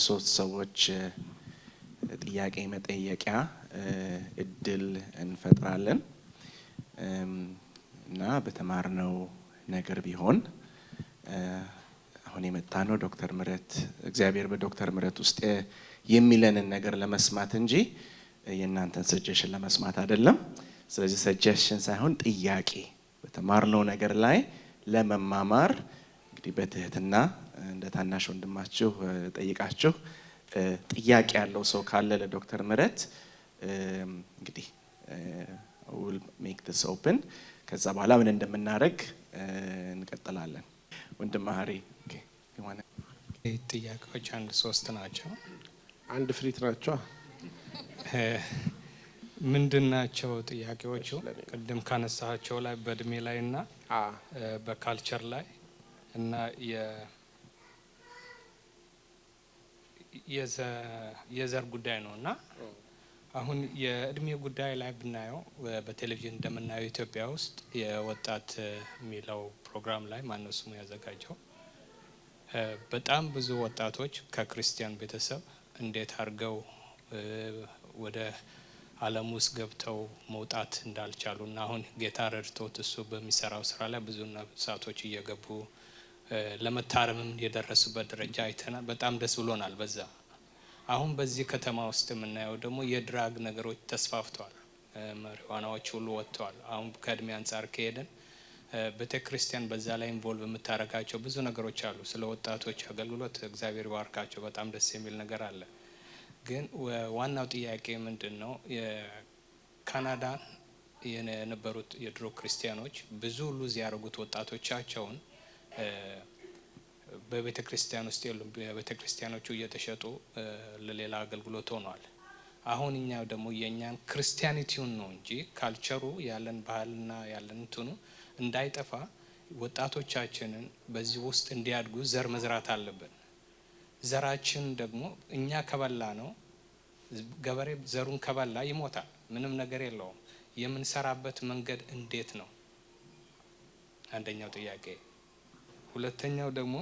ሶስት ሰዎች ጥያቄ መጠየቂያ እድል እንፈጥራለን እና በተማርነው ነገር ቢሆን አሁን የመጣነው ዶክተር ምረት እግዚአብሔር በዶክተር ምረት ውስጥ የሚለንን ነገር ለመስማት እንጂ የእናንተን ሰጀሽን ለመስማት አይደለም። ስለዚህ ሰጀሽን ሳይሆን ጥያቄ በተማርነው ነገር ላይ ለመማማር እንግዲህ በትህትና እንደ ታናሽ ወንድማችሁ ጠይቃችሁ ጥያቄ ያለው ሰው ካለ ለዶክተር ምረት እንግዲህ we'll make this open ከዛ በኋላ ምን እንደምናደርግ እንቀጥላለን። ወንድም ማሪ የሆነ ጥያቄዎች አንድ ሶስት ናቸው። አንድ ፍሪት ናቸው። ምንድናቸው ጥያቄዎቹ? ቅድም ካነሳቸው ላይ በእድሜ ላይና በካልቸር ላይ እና የዘር ጉዳይ ነውና አሁን የእድሜ ጉዳይ ላይ ብናየው በቴሌቪዥን እንደምናየው ኢትዮጵያ ውስጥ የወጣት የሚለው ፕሮግራም ላይ ማነው ስሙ ያዘጋጀው በጣም ብዙ ወጣቶች ከክርስቲያን ቤተሰብ እንዴት አድርገው ወደ ዓለም ውስጥ ገብተው መውጣት እንዳልቻሉና አሁን ጌታ ረድቶት እሱ በሚሰራው ስራ ላይ ብዙ ነፍሳቶች እየገቡ ለመታረምም የደረሱበት ደረጃ አይተናል። በጣም ደስ ብሎናል በዛ። አሁን በዚህ ከተማ ውስጥ የምናየው ደግሞ የድራግ ነገሮች ተስፋፍተዋል። ማሪዋናዎች ሁሉ ወጥተዋል። አሁን ከእድሜ አንፃር ከሄደን ቤተክርስቲያን በዛ ላይ ኢንቮልቭ የምታረጋቸው ብዙ ነገሮች አሉ። ስለ ወጣቶች አገልግሎት እግዚአብሔር ይባርካቸው በጣም ደስ የሚል ነገር አለ። ግን ዋናው ጥያቄ ምንድነው የካናዳ የነበሩት የድሮ ክርስቲያኖች ብዙ ሉዝ ያደረጉት ወጣቶቻቸውን በቤተክርስቲያን ውስጥ ያሉ ቤተክርስቲያኖቹ እየተሸጡ ለሌላ አገልግሎት ሆነዋል። አሁን እኛ ደግሞ የኛን ክርስቲያኒቲውን ነው እንጂ ካልቸሩ ያለን ባህልና ያለን እንትኑ እንዳይጠፋ ወጣቶቻችንን በዚህ ውስጥ እንዲያድጉ ዘር መዝራት አለብን። ዘራችን ደግሞ እኛ ከበላ ነው ገበሬ ዘሩን ከበላ ይሞታል፣ ምንም ነገር የለውም። የምንሰራበት መንገድ እንዴት ነው? አንደኛው ጥያቄ። ሁለተኛው ደግሞ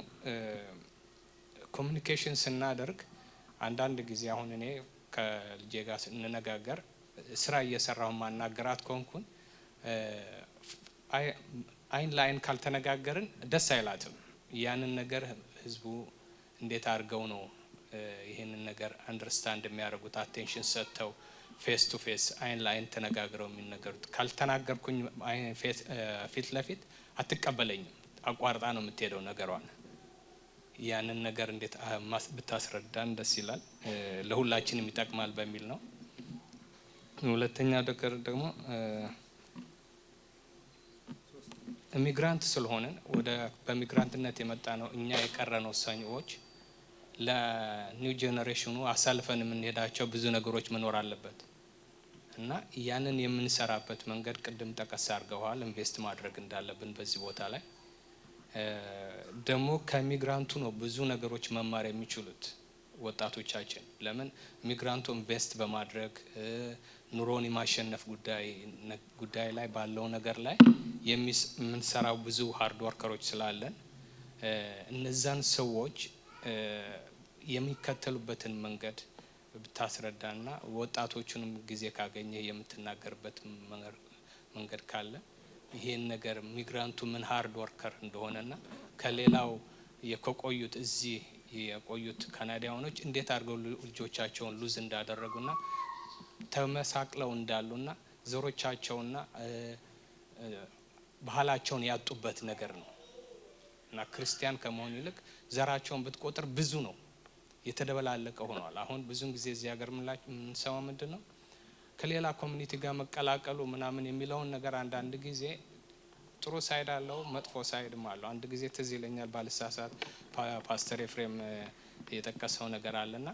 ኮሙኒኬሽን ስናደርግ አንዳንድ ጊዜ አሁን እኔ ከልጄ ጋር ስንነጋገር ስራ እየሰራሁ ማናገራት ኮንኩን አይን ላይን ካልተነጋገርን ደስ አይላትም። ያንን ነገር ህዝቡ እንዴት አድርገው ነው ይሄንን ነገር አንደርስታንድ የሚያደርጉት? አቴንሽን ሰጥተው ፌስ ቱ ፌስ አይን ላይን ተነጋግረው የሚነገሩት። ካልተናገርኩኝ ፊት ለፊት አትቀበለኝም፣ አቋርጣ ነው የምትሄደው ነገሯን። ያንን ነገር እንዴት ብታስረዳን ደስ ይላል፣ ለሁላችንም ይጠቅማል በሚል ነው። ሁለተኛ ነገር ደግሞ ኢሚግራንት ስለሆነን ወደ በሚግራንትነት የመጣ ነው እኛ የቀረነው ሰዎች ለኒው ጄነሬሽኑ አሳልፈን የምንሄዳቸው ብዙ ነገሮች መኖር አለበት እና ያንን የምንሰራበት መንገድ ቅድም ጠቀስ አድርገዋል። ኢንቨስት ማድረግ እንዳለብን በዚህ ቦታ ላይ ደግሞ ከሚግራንቱ ነው ብዙ ነገሮች መማር የሚችሉት ወጣቶቻችን። ለምን ሚግራንቱ ኢንቨስት በማድረግ ኑሮን የማሸነፍ ጉዳይ ላይ ባለው ነገር ላይ የምንሰራው ብዙ ሃርድ ወርከሮች ስላለን እነዛን ሰዎች የሚከተሉበትን መንገድ ብታስረዳና ወጣቶቹንም ጊዜ ካገኘ የምትናገርበት መንገድ ካለ ይሄን ነገር ሚግራንቱ ምን ሃርድ ወርከር እንደሆነና ከሌላው የቆዩት እዚህ የቆዩት ካናዳውያኖች እንዴት አድርገው ልጆቻቸውን ሉዝ እንዳደረጉና ተመሳቅለው እንዳሉና ዘሮቻቸውና ባህላቸውን ያጡበት ነገር ነው እና ክርስቲያን ከመሆን ይልቅ ዘራቸውን ብትቆጥር ብዙ ነው የተደበላለቀ ሆኗል። አሁን ብዙን ጊዜ እዚህ ሀገር ምንሰማው ምንድነው ከሌላ ኮሚኒቲ ጋር መቀላቀሉ ምናምን የሚለውን ነገር አንዳንድ ጊዜ ጥሩ ሳይድ አለው መጥፎ ሳይድም አለው። አንድ ጊዜ ትዝ ይለኛል ባልሳሳት ፓስተር ኤፍሬም የጠቀሰው ነገር አለና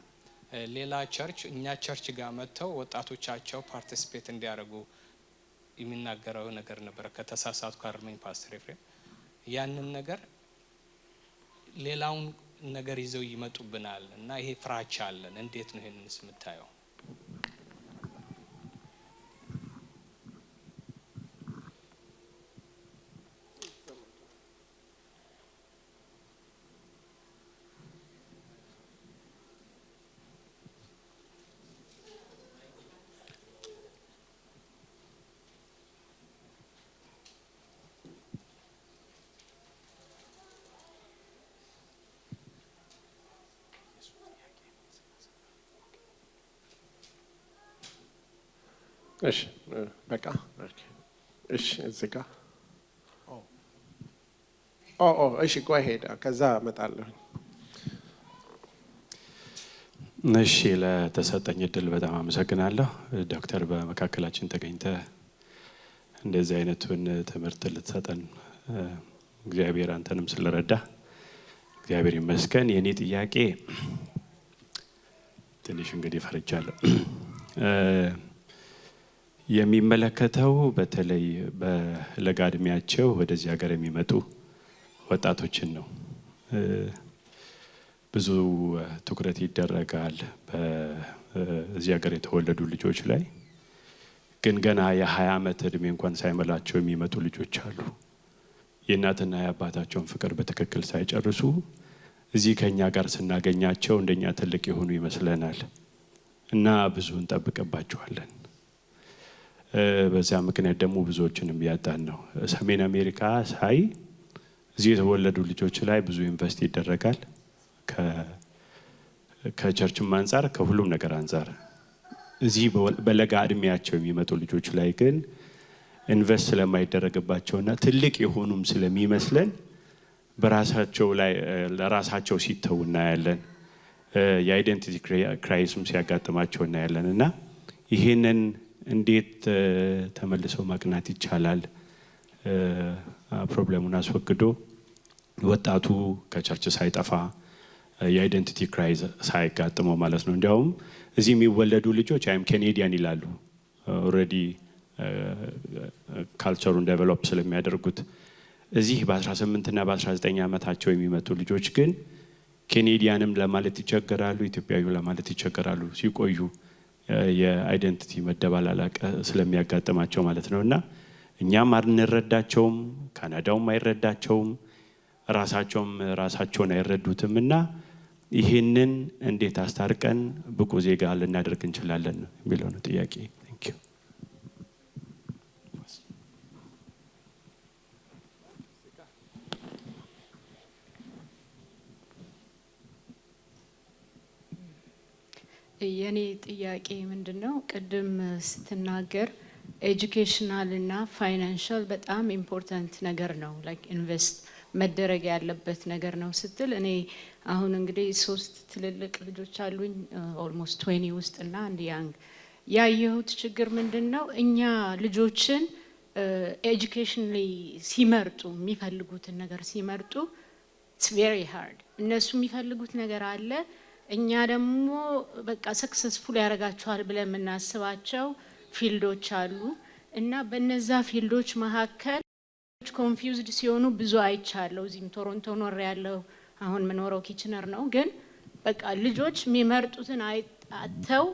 ሌላ ቸርች እኛ ቸርች ጋር መጥተው ወጣቶቻቸው ፓርቲሲፔት እንዲያደርጉ የሚናገረው ነገር ነበር። ከተሳሳትኩ አርመኝ ፓስተር ኤፍሬም ያንን ነገር ሌላውን ነገር ይዘው ይመጡብናል እና ይሄ ፍራቻ አለን። እንዴት ነው ይሄንንስ የምታየው? እሺ በቃ እሺ እዚህ ጋር እሺ ቆይ ሄዳ ከዛ እመጣለሁ። እሺ ለተሰጠኝ እድል በጣም አመሰግናለሁ። ዶክተር በመካከላችን ተገኝተ እንደዚህ አይነቱን ትምህርት ልትሰጠን እግዚአብሔር አንተንም ስለረዳ እግዚአብሔር ይመስገን። የኔ ጥያቄ ትንሽ እንግዲህ ፈርቻለሁ። የሚመለከተው በተለይ በለጋ እድሜያቸው ወደዚህ ሀገር የሚመጡ ወጣቶችን ነው። ብዙ ትኩረት ይደረጋል በዚህ ሀገር የተወለዱ ልጆች ላይ፣ ግን ገና የ20 ዓመት እድሜ እንኳን ሳይመላቸው የሚመጡ ልጆች አሉ። የእናትና የአባታቸውን ፍቅር በትክክል ሳይጨርሱ እዚህ ከኛ ጋር ስናገኛቸው እንደኛ ትልቅ የሆኑ ይመስለናል እና ብዙ እንጠብቅባቸዋለን። በዛ ምክንያት ደግሞ ብዙዎችንም ያጣን ነው። ሰሜን አሜሪካ ሳይ እዚህ የተወለዱ ልጆች ላይ ብዙ ኢንቨስት ይደረጋል፣ ከቸርችም አንፃር ከሁሉም ነገር አንፃር። እዚህ በለጋ እድሜያቸው የሚመጡ ልጆች ላይ ግን ኢንቨስት ስለማይደረግባቸውና ትልቅ የሆኑም ስለሚመስለን በራሳቸው ላይ ለራሳቸው ሲተው እናያለን። የአይደንቲቲ ክራይሲስም ሲያጋጥማቸው እናያለን እና ይሄንን እንዴት ተመልሰው ማቅናት ይቻላል? ፕሮብሌሙን አስወግዶ ወጣቱ ከቸርች ሳይጠፋ የአይደንቲቲ ክራይሲስ ሳይጋጥመው ማለት ነው። እንዲያውም እዚህ የሚወለዱ ልጆች አይም ኬኔዲያን ይላሉ። ኦልሬዲ ካልቸሩን ዴቨሎፕ ስለሚያደርጉት እዚህ በ18 እና በ19 ዓመታቸው የሚመጡ ልጆች ግን ኬኔዲያንም ለማለት ይቸገራሉ፣ ኢትዮጵያዊ ለማለት ይቸገራሉ። ሲቆዩ የአይደንቲቲ መደባላለቅ ስለሚያጋጥማቸው ማለት ነው። እና እኛም አንረዳቸውም፣ ካናዳውም አይረዳቸውም፣ ራሳቸውን አይረዱትም። እና ይህንን እንዴት አስታርቀን ብቁ ዜጋ ልናደርግ እንችላለን የሚለው ነው ጥያቄ። ቴንክ ዩ። የኔ ጥያቄ ምንድነው? ቅድም ስትናገር ኤጁኬሽናል እና ፋይናንሻል በጣም ኢምፖርታንት ነገር ነው፣ ላይክ ኢንቨስት መደረግ ያለበት ነገር ነው ስትል፣ እኔ አሁን እንግዲህ 3 ትልልቅ ልጆች አሉኝ ኦልሞስት 20 ውስጥ እና አንድ ያንግ። ያየሁት ችግር ምንድነው? እኛ ልጆችን ኤጁኬሽናሊ ሲመርጡ የሚፈልጉትን ነገር ሲመርጡ ኢትስ ቬሪ ሃርድ። እነሱ የሚፈልጉት ነገር አለ፣ እኛ ደግሞ በቃ ሰክሰስፉል ያደርጋቸዋል ብለን የምናስባቸው ፊልዶች አሉ እና በነዛ ፊልዶች መካከል ኮንፊውዝድ ሲሆኑ ብዙ አይቻለሁ። እዚህም ቶሮንቶ ኖር ያለው አሁን ምኖረው ኪችነር ነው። ግን በቃ ልጆች የሚመርጡትን አጥተው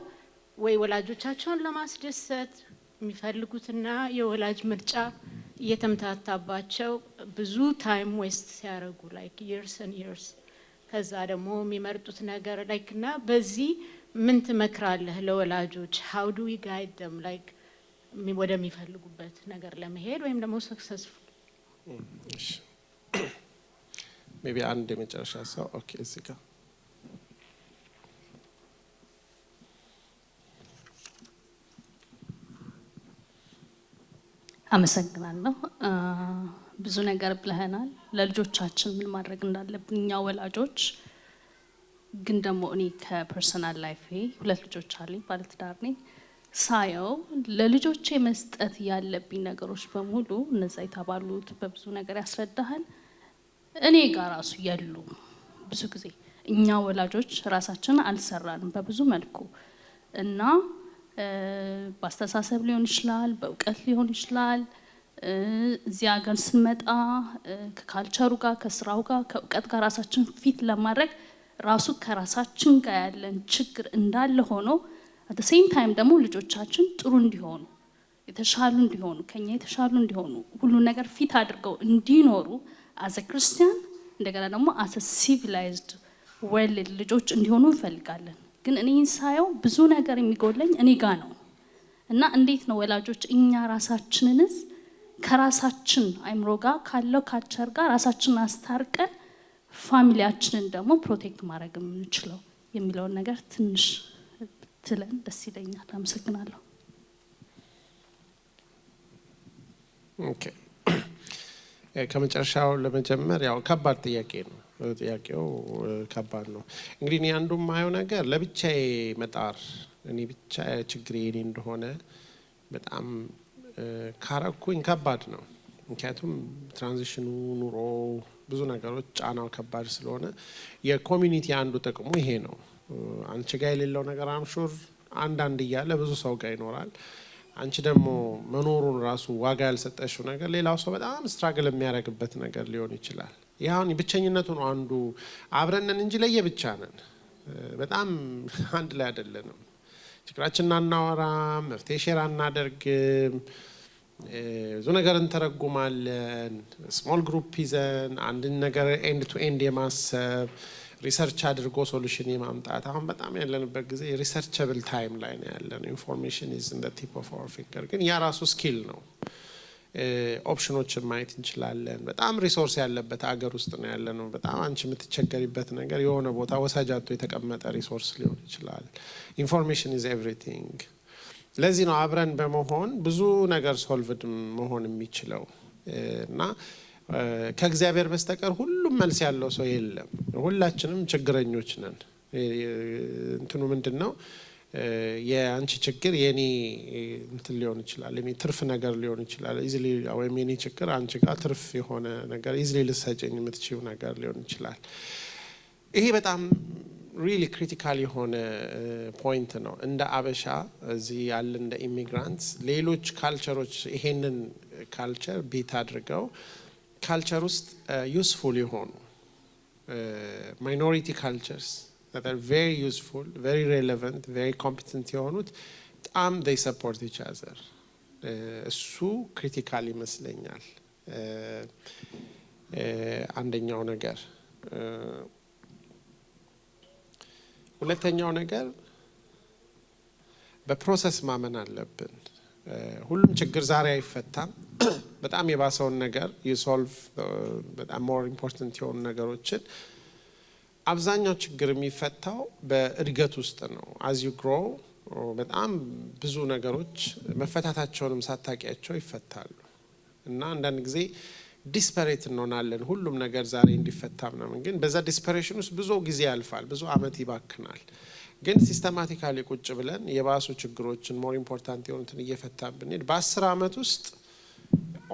ወይ ወላጆቻቸውን ለማስደሰት የሚፈልጉትና የወላጅ ምርጫ እየተምታታባቸው ብዙ ታይም ዌስት ሲያደርጉ ላይክ years and years ከዛ ደግሞ የሚመርጡት ነገር ላይክ እና በዚህ ምን ትመክራለህ ለወላጆች? how do we guide them like ወደሚፈልጉበት ነገር ለመሄድ ወይም ደግሞ successful? እሺ ሜቢ አንድ የመጨረሻ ሰው ኦኬ እዚህ ጋር አመሰግናለሁ። ብዙ ነገር ብለናል። ለልጆቻችን ምን ማድረግ እንዳለብን እኛ ወላጆች። ግን ደግሞ እኔ ከፐርሰናል ላይፌ 2 ልጆች አሉኝ፣ ባለትዳር ነኝ። ሳየው ለልጆቼ መስጠት ያለብኝ ነገሮች በሙሉ እነዛ የተባሉት በብዙ ነገር ያስረዳሃል፣ እኔ ጋር ራሱ ያሉ ብዙ ጊዜ እኛ ወላጆች ራሳችን አልሰራንም በብዙ መልኩ እና በአስተሳሰብ ሊሆን ይችላል፣ በእውቀት ሊሆን ይችላል። እዚህ ሀገር ስንመጣ ከካልቸሩ ጋር ከስራው ጋር ከእውቀት ጋር ራሳችን ፊት ለማድረግ ራሱ ከራሳችን ጋር ያለን ችግር እንዳለ ሆኖ at the same time ደግሞ ልጆቻችን ጥሩ እንዲሆኑ የተሻሉ እንዲሆኑ ከኛ የተሻሉ እንዲሆኑ ሁሉ ነገር ፊት አድርገው እንዲኖሩ as a Christian እንደገና ደግሞ as a civilized world ልጆች እንዲሆኑ እንፈልጋለን። ግን እኔ ሳየው ብዙ ነገር የሚጎለኝ እኔ ጋር ነው እና እንዴት ነው ወላጆች እኛ ራሳችንንስ ከራሳችን አይምሮ ጋር ካለው ካልቸር ጋር ራሳችንን አስታርቀን ፋሚሊያችንን ደግሞ ፕሮቴክት ማድረግ የምንችለው የሚለውን ነገር ትንሽ ትለን ደስ ይለኛል። አመሰግናለሁ። ኦኬ ከመጨረሻው ለመጀመር ያው ከባድ ጥያቄ ነው። ጥያቄው ከባድ ነው። እንግዲህ እኔ አንዱ ማየው ነገር ለብቻዬ መጣር እኔ ብቻ ችግሬ እኔ እንደሆነ በጣም ካረኩኝ ከባድ ነው። ምክንያቱም ትራንዚሽኑ ኑሮ ብዙ ነገሮች ጫናው ከባድ ስለሆነ የኮሚኒቲ አንዱ ጥቅሙ ይሄ ነው። አንቺ ጋር የሌለው ነገር አምሹር አንዳንድ እያለ ብዙ ሰው ጋር ይኖራል። አንቺ ደግሞ መኖሩን ራሱ ዋጋ ያልሰጠሽው ነገር ሌላው ሰው በጣም ስትራግል የሚያደርግበት ነገር ሊሆን ይችላል። ይሁን ብቸኝነቱ ነው አንዱ። አብረንን እንጂ ለየብቻ ነን። በጣም አንድ ላይ አይደለንም። ችግራችንን አናወራም፣ መፍትሄ ሼር አናደርግም። ብዙ ነገር እንተረጉማለን። ስሞል ግሩፕ ይዘን አንድን ነገር ኤንድ ቱ ኤንድ የማሰብ ሪሰርች አድርጎ ሶሉሽን የማምጣት አሁን በጣም ያለንበት ጊዜ ሪሰርቸብል ታይም ላይ ነው ያለነው። ኢንፎርሜሽን ኢዝ ኢን ዘ ቲፕ ኦፍ አወር ፊንገር። ግን ያ ራሱ ስኪል ነው። ኦፕሽኖችን ማየት እንችላለን። በጣም ሪሶርስ ያለበት አገር ውስጥ ነው ያለነው። በጣም አንቺ የምትቸገሪበት ነገር የሆነ ቦታ ወሳጃቶ የተቀመጠ ሪሶርስ ሊሆን ይችላል። ኢንፎርሜሽን ኢዝ ኤቭሪቲንግ። ለዚህ ነው አብረን በመሆን ብዙ ነገር ሶልቭድ መሆን የሚችለው እና ከእግዚአብሔር በስተቀር ሁሉም መልስ ያለው ሰው የለም። ሁላችንም ችግረኞች ነን። እንትኑ ምንድነው የአንቺ ችግር የኔ እንትን ሊሆን ይችላል፣ የኔ ትርፍ ነገር ሊሆን ይችላል። ኢዚሊ ወይም የኔ ችግር አንቺ ጋር ትርፍ የሆነ ነገር ኢዚሊ ልትሰጪኝ የምትችይው ነገር ሊሆን ይችላል። ይሄ በጣም ሪሊ ክሪቲካል የሆነ ፖይንት ነው። እንደ አበሻ እዚህ ያለ እንደ ኢሚግራንትስ ሌሎች ካልቸሮች ይሄንን ካልቸር ቤት አድርገው ካልቸር ውስጥ ዩስፉል የሆኑ ማይኖሪቲ ካልቸርስ that are very useful, very relevant, very competent የሆኑት በጣም they support each other። እሱ ክሪቲካል ይመስለኛል። አንደኛው ነገር። ሁለተኛው ነገር በፕሮሰስ ማመን አለብን። ሁሉም ችግር ዛሬ አይፈታም። በጣም የባሰውን ነገር የሶልቭ በጣም ሞር ኢምፖርታንት የሆኑ ነገሮችን አብዛኛው ችግር የሚፈታው በእድገት ውስጥ ነው። as you grow በጣም ብዙ ነገሮች መፈታታቸውንም ሳታውቂያቸው ይፈታሉ እና አንዳንድ ጊዜ ዲስፐሬት እንሆናለን። ሁሉም ነገር ዛሬ እንዲፈታ ምናምን፣ ግን በዛ ዲስፐሬሽን ውስጥ ብዙ ጊዜ ያልፋል፣ ብዙ አመት ይባክናል። ግን ሲስተማቲካሊ ቁጭ ብለን የባሱ ችግሮችን ሞር ኢምፖርታንት የሆኑትን እየፈታን ብንሄድ በ10 አመት ውስጥ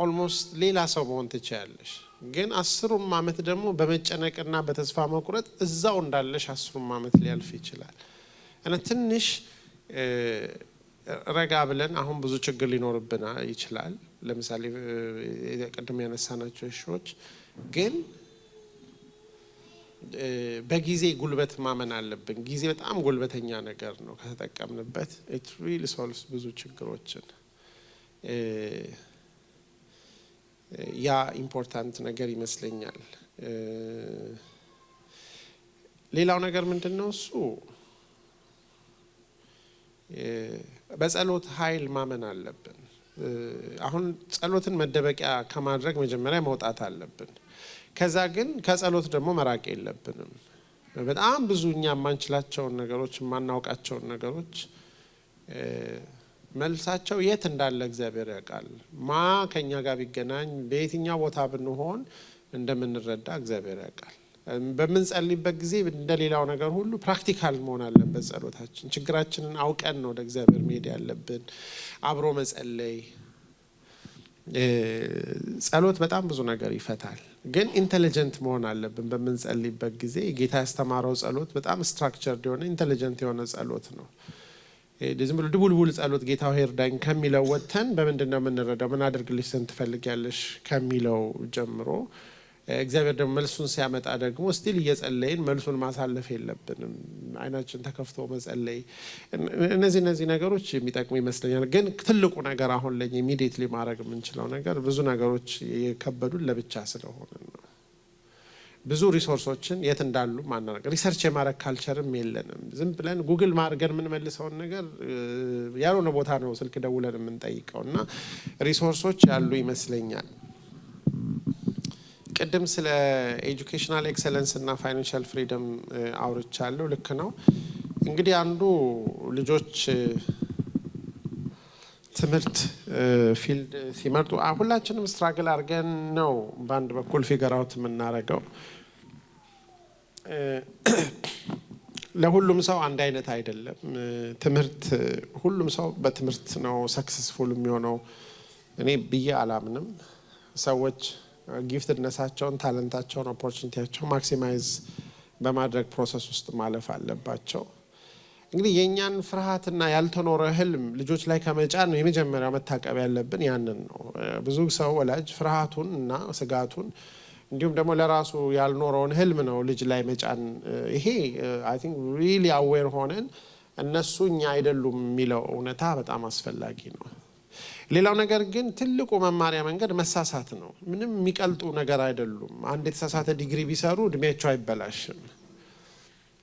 ኦልሞስት ሌላ ሰው መሆን ትችያለሽ። ግን 10ም አመት ደግሞ በመጨነቅና በተስፋ መቁረጥ እዛው እንዳለሽ 10ም አመት ሊያልፍ ይችላል እና ትንሽ ረጋ ብለን አሁን ብዙ ችግር ሊኖርብና ይችላል። ለምሳሌ ቀደም ያነሳናቸው እሾች ግን በጊዜ ጉልበት ማመን አለብን። ጊዜ በጣም ጉልበተኛ ነገር ነው። ከተጠቀምንበት it really solves ብዙ ችግሮችን። ያ ኢምፖርታንት ነገር ይመስለኛል። ሌላው ነገር ምንድነው? እሱ በጸሎት ኃይል ማመን አለብን። አሁን ጸሎትን መደበቂያ ከማድረግ መጀመሪያ መውጣት አለብን። ከዛ ግን ከጸሎት ደግሞ መራቅ የለብንም። በጣም ብዙ እኛ የማንችላቸውን ነገሮች የማናውቃቸውን ነገሮች መልሳቸው የት እንዳለ እግዚአብሔር ያውቃል። ማ ከኛ ጋር ቢገናኝ በየትኛው ቦታ ብንሆን እንደምንረዳ እግዚአብሔር ያውቃል። በምንጸልይበት ጊዜ እንደሌላው ነገር ሁሉ ፕራክቲካል መሆን አለበት ጸሎታችን። ችግራችንን አውቀን ነው ወደ እግዚአብሔር መሄድ ያለብን። አብሮ መጸለይ፣ ጸሎት በጣም ብዙ ነገር ይፈታል። ግን ኢንተሊጀንት መሆን አለብን በምንጸልይበት ጊዜ። ጌታ ያስተማረው ጸሎት በጣም ስትራክቸርድ የሆነ ኢንተሊጀንት የሆነ ጸሎት ነው። ዝም ብሎ ድቡልቡል ጸሎት ጌታ ሆይ እርዳኝ ከሚለው ወጥተን በምንድነው የምንረዳው? ምን አድርግልሽ ዘንድ ትፈልጊያለሽ ከሚለው ጀምሮ እግዚአብሔር ደግሞ መልሱን ሲያመጣ ደግሞ ስቲል እየጸለይን መልሱን ማሳለፍ የለብንም። አይናችን ተከፍቶ መጸለይ። እነዚህ ነገሮች የሚጠቅሙ ይመስለኛል። ግን ትልቁ ነገር አሁን ለኛ ኢሚዲየትሊ ማድረግ የምንችለው ነገር ብዙ ነገሮች የከበዱን ለብቻ ስለሆነ ነው። ብዙ ሪሶርሶችን የት እንዳሉ ማናረግ፣ ሪሰርች የማድረግ ካልቸርም የለንም። ዝም ብለን ጉግል ማድረግን የምንመልሰውን ነገር ያልሆነ ቦታ ነው ስልክ ደውለን የምንጠይቀው እና ሪሶርሶች ያሉ ይመስለኛል። ቅድም ስለ ኤጁኬሽናል ኤክሰለንስ እና ፋይናንሻል ፍሪደም አውርቻለሁ። ልክ ነው። እንግዲህ አንዱ ልጆች ትምህርት ፊልድ ሲመርጡ ሁላችንም ስትራግል አድርገን ነው በአንድ በኩል ፊገር አውት የምናደርገው። ለሁሉም ሰው አንድ አይነት አይደለም ትምህርት። ሁሉም ሰው በትምህርት ነው ሰክሰስፉል የሚሆነው እኔ ብዬ አላምንም። ሰዎች ጊፍትነሳቸውን፣ ታለንታቸውን፣ ኦፖርቹኒቲያቸውን ማክሲማይዝ በማድረግ ፕሮሰስ ውስጥ ማለፍ አለባቸው። እንግዲህ የኛን ፍርሃትና ያልተኖረ ህልም ልጆች ላይ ከመጫን የመጀመሪያው መታቀብ ያለብን ያንን ነው። ብዙ ሰው ወላጅ ፍርሃቱን እና ስጋቱን እንዲሁም ደግሞ ለራሱ ያልኖረውን ህልም ነው ልጅ ላይ መጫን። ይሄ አይ ቲንክ ሪሊ አዌር ሆነን እነሱ እኛ አይደሉም የሚለው እውነታ በጣም አስፈላጊ ነው። ሌላው ነገር ግን ትልቁ መማሪያ መንገድ መሳሳት ነው። ምንም የሚቀልጡ ነገር አይደሉም። አንድ የተሳሳተ ዲግሪ ቢሰሩ እድሜያቸው አይበላሽም።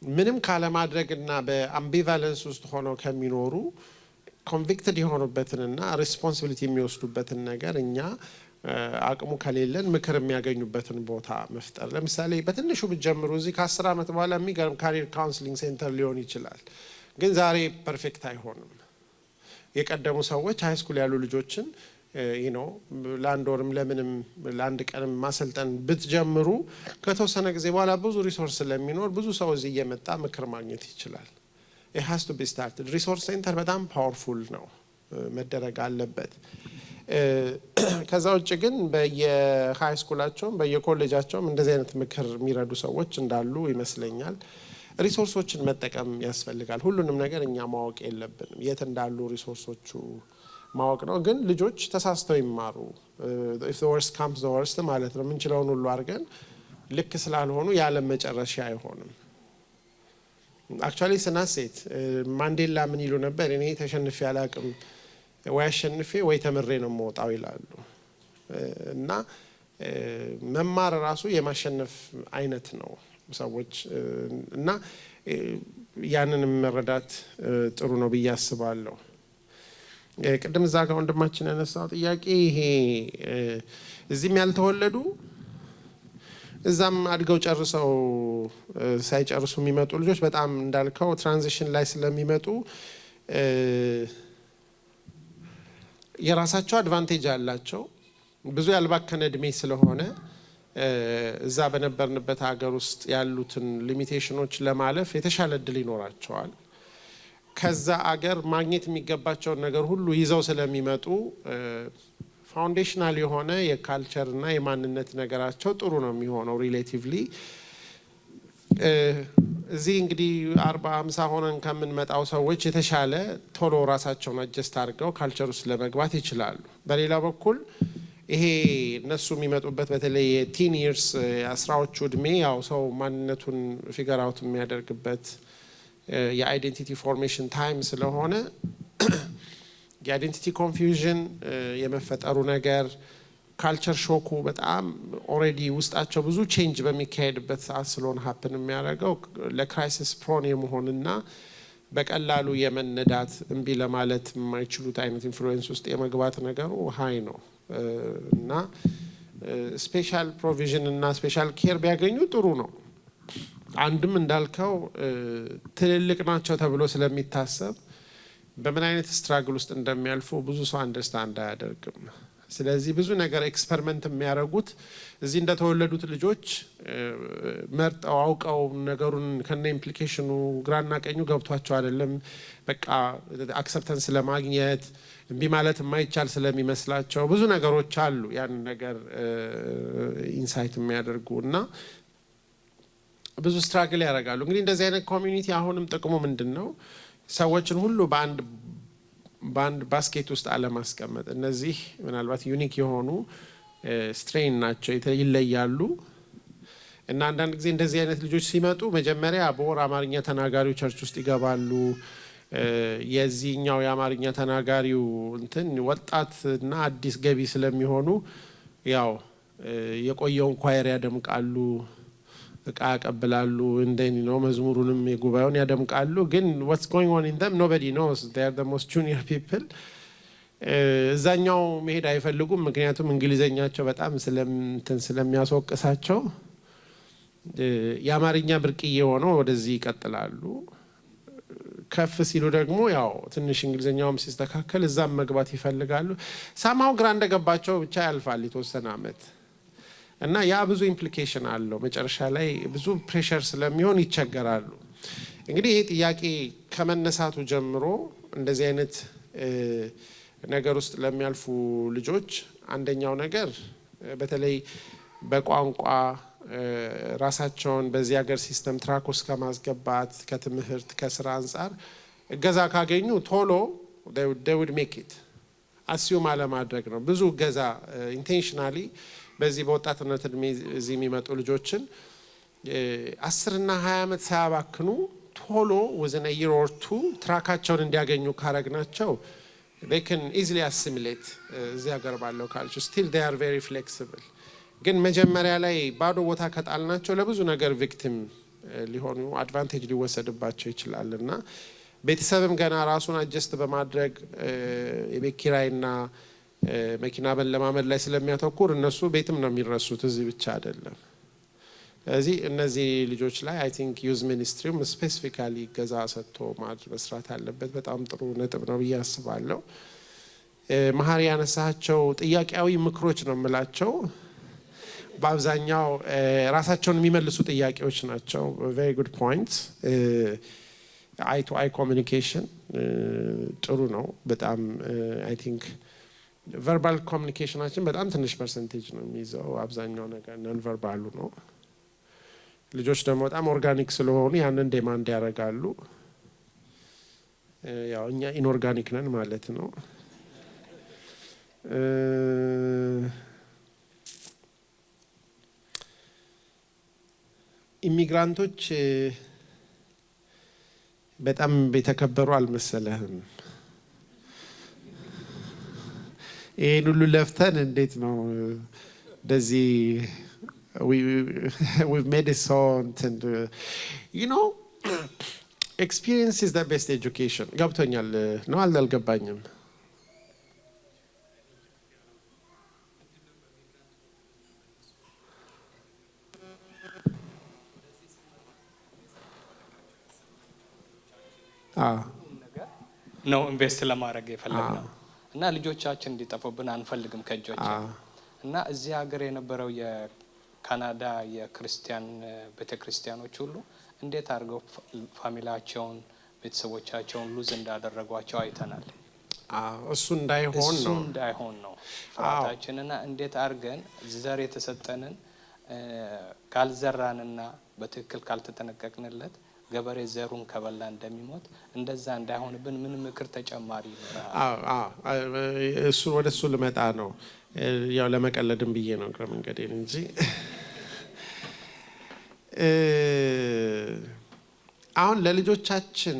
ምንም ካለማድረግና በአምቢቫለንስ ውስጥ ሆነው ከሚኖሩ ኮንቪክትድ የሆኑበትንና ሪስፖንሲቢሊቲ የሚወስዱበትን ነገር እኛ አቅሙ ከሌለን ምክር የሚያገኙበትን ቦታ መፍጠር። ለምሳሌ በትንሹ ብትጀምሩ እዚህ ከ10 ዓመት በኋላ የሚገርም ካሪር ካውንስሊንግ ሴንተር ሊሆን ይችላል። ግን ዛሬ ፐርፌክት አይሆንም። የቀደሙ ሰዎች ሃይ ስኩል ያሉ ልጆችን ለአንድ ወርም ለምንም ለአንድ ቀንም ማሰልጠን ብትጀምሩ ከተወሰነ ጊዜ በኋላ ብዙ ሪሶርስ ስለሚኖር ብዙ ሰው እዚህ እየመጣ ምክር ማግኘት ይችላል። it has to be started። ሪሶርስ ሴንተር በጣም ፓወርፉል ነው፣ መደረግ አለበት። ከዛ ውጭ ግን በየሃይ ስኩላቸውም በየኮሌጃቸውም እንደዚህ አይነት ምክር የሚረዱ ሰዎች እንዳሉ ይመስለኛል። ሪሶርሶችን መጠቀም ያስፈልጋል። ሁሉንም ነገር እኛ ማወቅ የለብንም። የት እንዳሉ ሪሶርሶቹ ማወቅ ነው። ግን ልጆች ተሳስተው ይማሩ። if the worst comes the worst ማለት ነው። ምንችለውን ሁሉ አድርገን ልክ ስላልሆኑ የዓለም መጨረሻ አይሆንም። አክቹአሊ ስናሴት ማንዴላ ምን ይሉ ነበር? እኔ ተሸንፌ አላቅም፣ ወይ አሸንፌ ወይ ተምሬ ነው የምወጣው ይላሉ። እና መማር ራሱ የማሸነፍ አይነት ነው ሰዎች እና ያንን መረዳት ጥሩ ነው ብዬ አስባለሁ። ቅድም እዛ ጋር ወንድማችን ያነሳው ጥያቄ ይሄ እዚህም ያልተወለዱ እዛም አድገው ጨርሰው ሳይጨርሱ የሚመጡ ልጆች በጣም እንዳልከው ትራንዚሽን ላይ ስለሚመጡ የራሳቸው አድቫንቴጅ አላቸው። ብዙ ያልባከነ እድሜ ስለሆነ እዛ በነበርንበት ሀገር ውስጥ ያሉትን ሊሚቴሽኖች ለማለፍ የተሻለ እድል ይኖራቸዋል። ከዛ አገር ማግኘት የሚገባቸውን ነገር ሁሉ ይዘው ስለሚመጡ ፋውንዴሽናል የሆነ የካልቸር እና የማንነት ነገራቸው ጥሩ ነው የሚሆነው ሪሌቲቭሊ። እዚህ እንግዲህ 40-50 ሆነን ከምንመጣው ሰዎች የተሻለ ቶሎ ራሳቸውን አጀስት አድርገው ካልቸር ውስጥ ለመግባት ይችላሉ። በሌላ በኩል ይሄ እነሱ የሚመጡበት በተለይ የቲን ይርስ የአስራዎቹ እድሜ ያው ሰው ማንነቱን ፊገር አውት የሚያደርግበት የአይዴንቲቲ ፎርሜሽን ታይም ስለሆነ የአይዴንቲቲ ኮንፊውዥን የመፈጠሩ ነገር ካልቸር ሾኩ በጣም ኦልሬዲ ውስጣቸው ብዙ ቼንጅ በሚካሄድበት ሰዓት ስለሆነ ሀፕን የሚያደርገው ለክራይሲስ ፕሮን የመሆንና በቀላሉ የመነዳት እምቢ ለማለት የማይችሉት አይነት ኢንፍሉዌንስ ውስጥ የመግባት ነገሩ ሀይ ነው እና ስፔሻል ፕሮቪዥን እና ስፔሻል ኬር ቢያገኙ ጥሩ ነው። አንድም እንዳልከው ትልልቅ ናቸው ተብሎ ስለሚታሰብ በምን አይነት ስትራግል ውስጥ እንደሚያልፉ ብዙ ሰው አንደርስታንድ አያደርግም። ስለዚህ ብዙ ነገር ኤክስፐሪመንት የሚያደርጉት እዚህ እንደተወለዱት ልጆች መርጠው አውቀው ነገሩን ከነ ኢምፕሊኬሽኑ ግራና ቀኙ ገብቷቸው አይደለም። በቃ አክሰፕተንስ ለማግኘት እምቢ ማለት የማይቻል ስለሚመስላቸው ብዙ ነገሮች አሉ ያን ነገር ኢንሳይት የሚያደርጉ እና ብዙ ስትራግል ያደርጋሉ። እንግዲህ እንደዚህ አይነት ኮሚዩኒቲ አሁንም ጥቅሙ ምንድን ነው? ሰዎችን ሁሉ በአንድ ባስኬት ውስጥ አለማስቀመጥ። እነዚህ ምናልባት ዩኒክ የሆኑ ስትሬን ናቸው፣ ይለያሉ። እና አንዳንድ ጊዜ እንደዚህ አይነት ልጆች ሲመጡ መጀመሪያ በወር አማርኛ ተናጋሪው ቸርች ውስጥ ይገባሉ። የዚህኛው የአማርኛ ተናጋሪው እንትን ወጣትና አዲስ ገቢ ስለሚሆኑ ያው የቆየውን ኳየር ያደምቃሉ፣ እቃ ያቀብላሉ፣ እንደኒ ነው መዝሙሩንም የጉባኤውን ያደምቃሉ። ግን what's going on in them nobody knows. They are the most junior people. እዛኛው መሄድ አይፈልጉም፣ ምክንያቱም እንግሊዘኛቸው በጣም ስለሚያስወቅሳቸው የአማርኛ ብርቅዬ ሆነው ወደዚህ ይቀጥላሉ። ከፍ ሲሉ ደግሞ ያው ትንሽ እንግሊዘኛውም ሲስተካከል እዛም መግባት ይፈልጋሉ። ሳማው ግራ እንደገባቸው ብቻ ያልፋል የተወሰነ አመት እና ያ ብዙ ኢምፕሊኬሽን አለው። መጨረሻ ላይ ብዙ ፕሬሸር ስለሚሆን ይቸገራሉ። እንግዲህ ይሄ ጥያቄ ከመነሳቱ ጀምሮ እንደዚህ አይነት ነገር ውስጥ ለሚያልፉ ልጆች አንደኛው ነገር በተለይ በቋንቋ ራሳቸውን በዚህ ሀገር ሲስተም ትራክ ውስጥ ከማስገባት ከትምህርት ከስራ አንጻር እገዛ ካገኙ ቶሎ they would make it አስዩም አለማድረግ ነው። ብዙ እገዛ ኢንቴንሽናሊ በዚህ በወጣትነት እድሜ እዚህ የሚመጡ ልጆችን 10 እና 20 አመት ሳያባክኑ ቶሎ within a year or two ትራካቸውን እንዲያገኙ ካረግናቸው they can easily assimilate እዚህ ሀገር ባለው ካልቸር still they are very flexible። ግን መጀመሪያ ላይ ባዶ ቦታ ከጣልናቸው ለብዙ ነገር ቪክቲም ሊሆኑ አድቫንቴጅ ሊወሰድባቸው ይችላልና ቤተሰብም ገና ራሱን አጀስት በማድረግ የቤት ኪራይና መኪና በለማመድ ላይ ስለሚያተኩር እነሱ ቤትም ነው የሚረሱት እዚህ ብቻ አይደለም። ስለዚህ እነዚህ ልጆች ላይ አይ ቲንክ ዩዝ ሚኒስትሪም ስፔሲፊካሊ ገዛ ሰጥቶ መስራት አለበት። በጣም ጥሩ ነጥብ ነው ብዬ አስባለሁ። መሀሪ ያነሳቸው ጥያቄያዊ ምክሮች ነው የምላቸው በአብዛኛው ራሳቸውን የሚመልሱ ጥያቄዎች ናቸው። very good points eye to eye communication ጥሩ ነው በጣም I think verbal communicationችን በጣም ትንሽ ፐርሰንቴጅ ነው የሚይዘው። አብዛኛው ነገር ነን ቨርባሉ ነው። ልጆች ደግሞ በጣም ኦርጋኒክ ስለሆኑ ያንን ዴማንድ ያደርጋሉ። ያው እኛ ኢንኦርጋኒክ ነን ማለት ነው። ኢሚግራንቶች በጣም የተከበሩ አልመሰለህም? ይሄን ሁሉ ለፍተን እንዴት ነው እንደዚህ we've made it so you know experience is the best education ገብቶኛል ነው አልገባኝም? ነው ኢንቨስት ለማድረግ የፈለግነው እና ልጆቻችን እንዲጠፉብን አንፈልግም ከእጆቻችን እና እዚህ ሀገር የነበረው የካናዳ የክርስቲያን ቤተክርስቲያኖች ሁሉ እንዴት አድርገው ፋሚሊያቸውን ቤተሰቦቻቸውን ሉዝ እንዳደረጓቸው አይተናል። እሱ እንዳይሆን ነው ፍራታችንና እንዴት አድርገን ዘር የተሰጠንን ካልዘራንና በትክክል ካልተጠነቀቅንለት ገበሬ ዘሩን ከበላ እንደሚሞት እንደዛ እንዳይሆንብን ምን ምክር ተጨማሪ ነው? እሱ ወደ እሱ ልመጣ ነው። ያው ለመቀለድም ብዬ ነው መንገዴን እንጂ አሁን ለልጆቻችን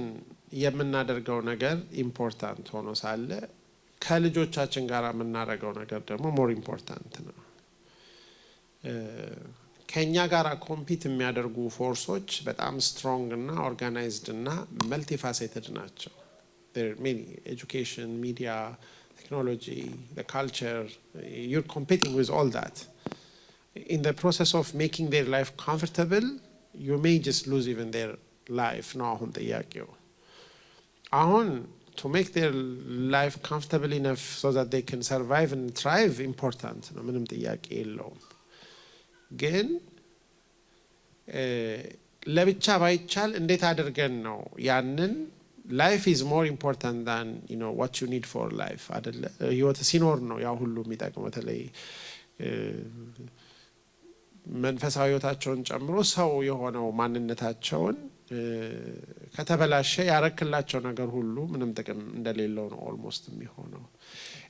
የምናደርገው ነገር ኢምፖርታንት ሆኖ ሳለ ከልጆቻችን ጋር የምናደርገው ነገር ደግሞ ሞር ኢምፖርታንት ነው። ከኛ ጋር ኮምፒት የሚያደርጉ ፎርሶች በጣም ስትሮንግ እና ኦርጋናይዝድ እና መልቲፋሴትድ ናቸው። there are many education, media, technology, the culture, you're competing with all that. In the process of making their life comfortable, you may just lose even their life. No, አሁን ጥያቄው አሁን to make their life comfortable enough so that they can survive and thrive important ነው ምንም ጥያቄ የለውም። ግን ለብቻ ባይቻል እንዴት አድርገን ነው ያንን life is more important than you know what you need for life አይደለ? ህይወት ሲኖር ነው ያ ሁሉ የሚጠቅመው። በተለይ መንፈሳዊ ህይወታቸውን ጨምሮ ሰው የሆነው ማንነታቸውን ከተበላሸ ያረክላቸው ነገር ሁሉ ምንም ጥቅም እንደሌለው ነው ኦልሞስት የሚሆነው።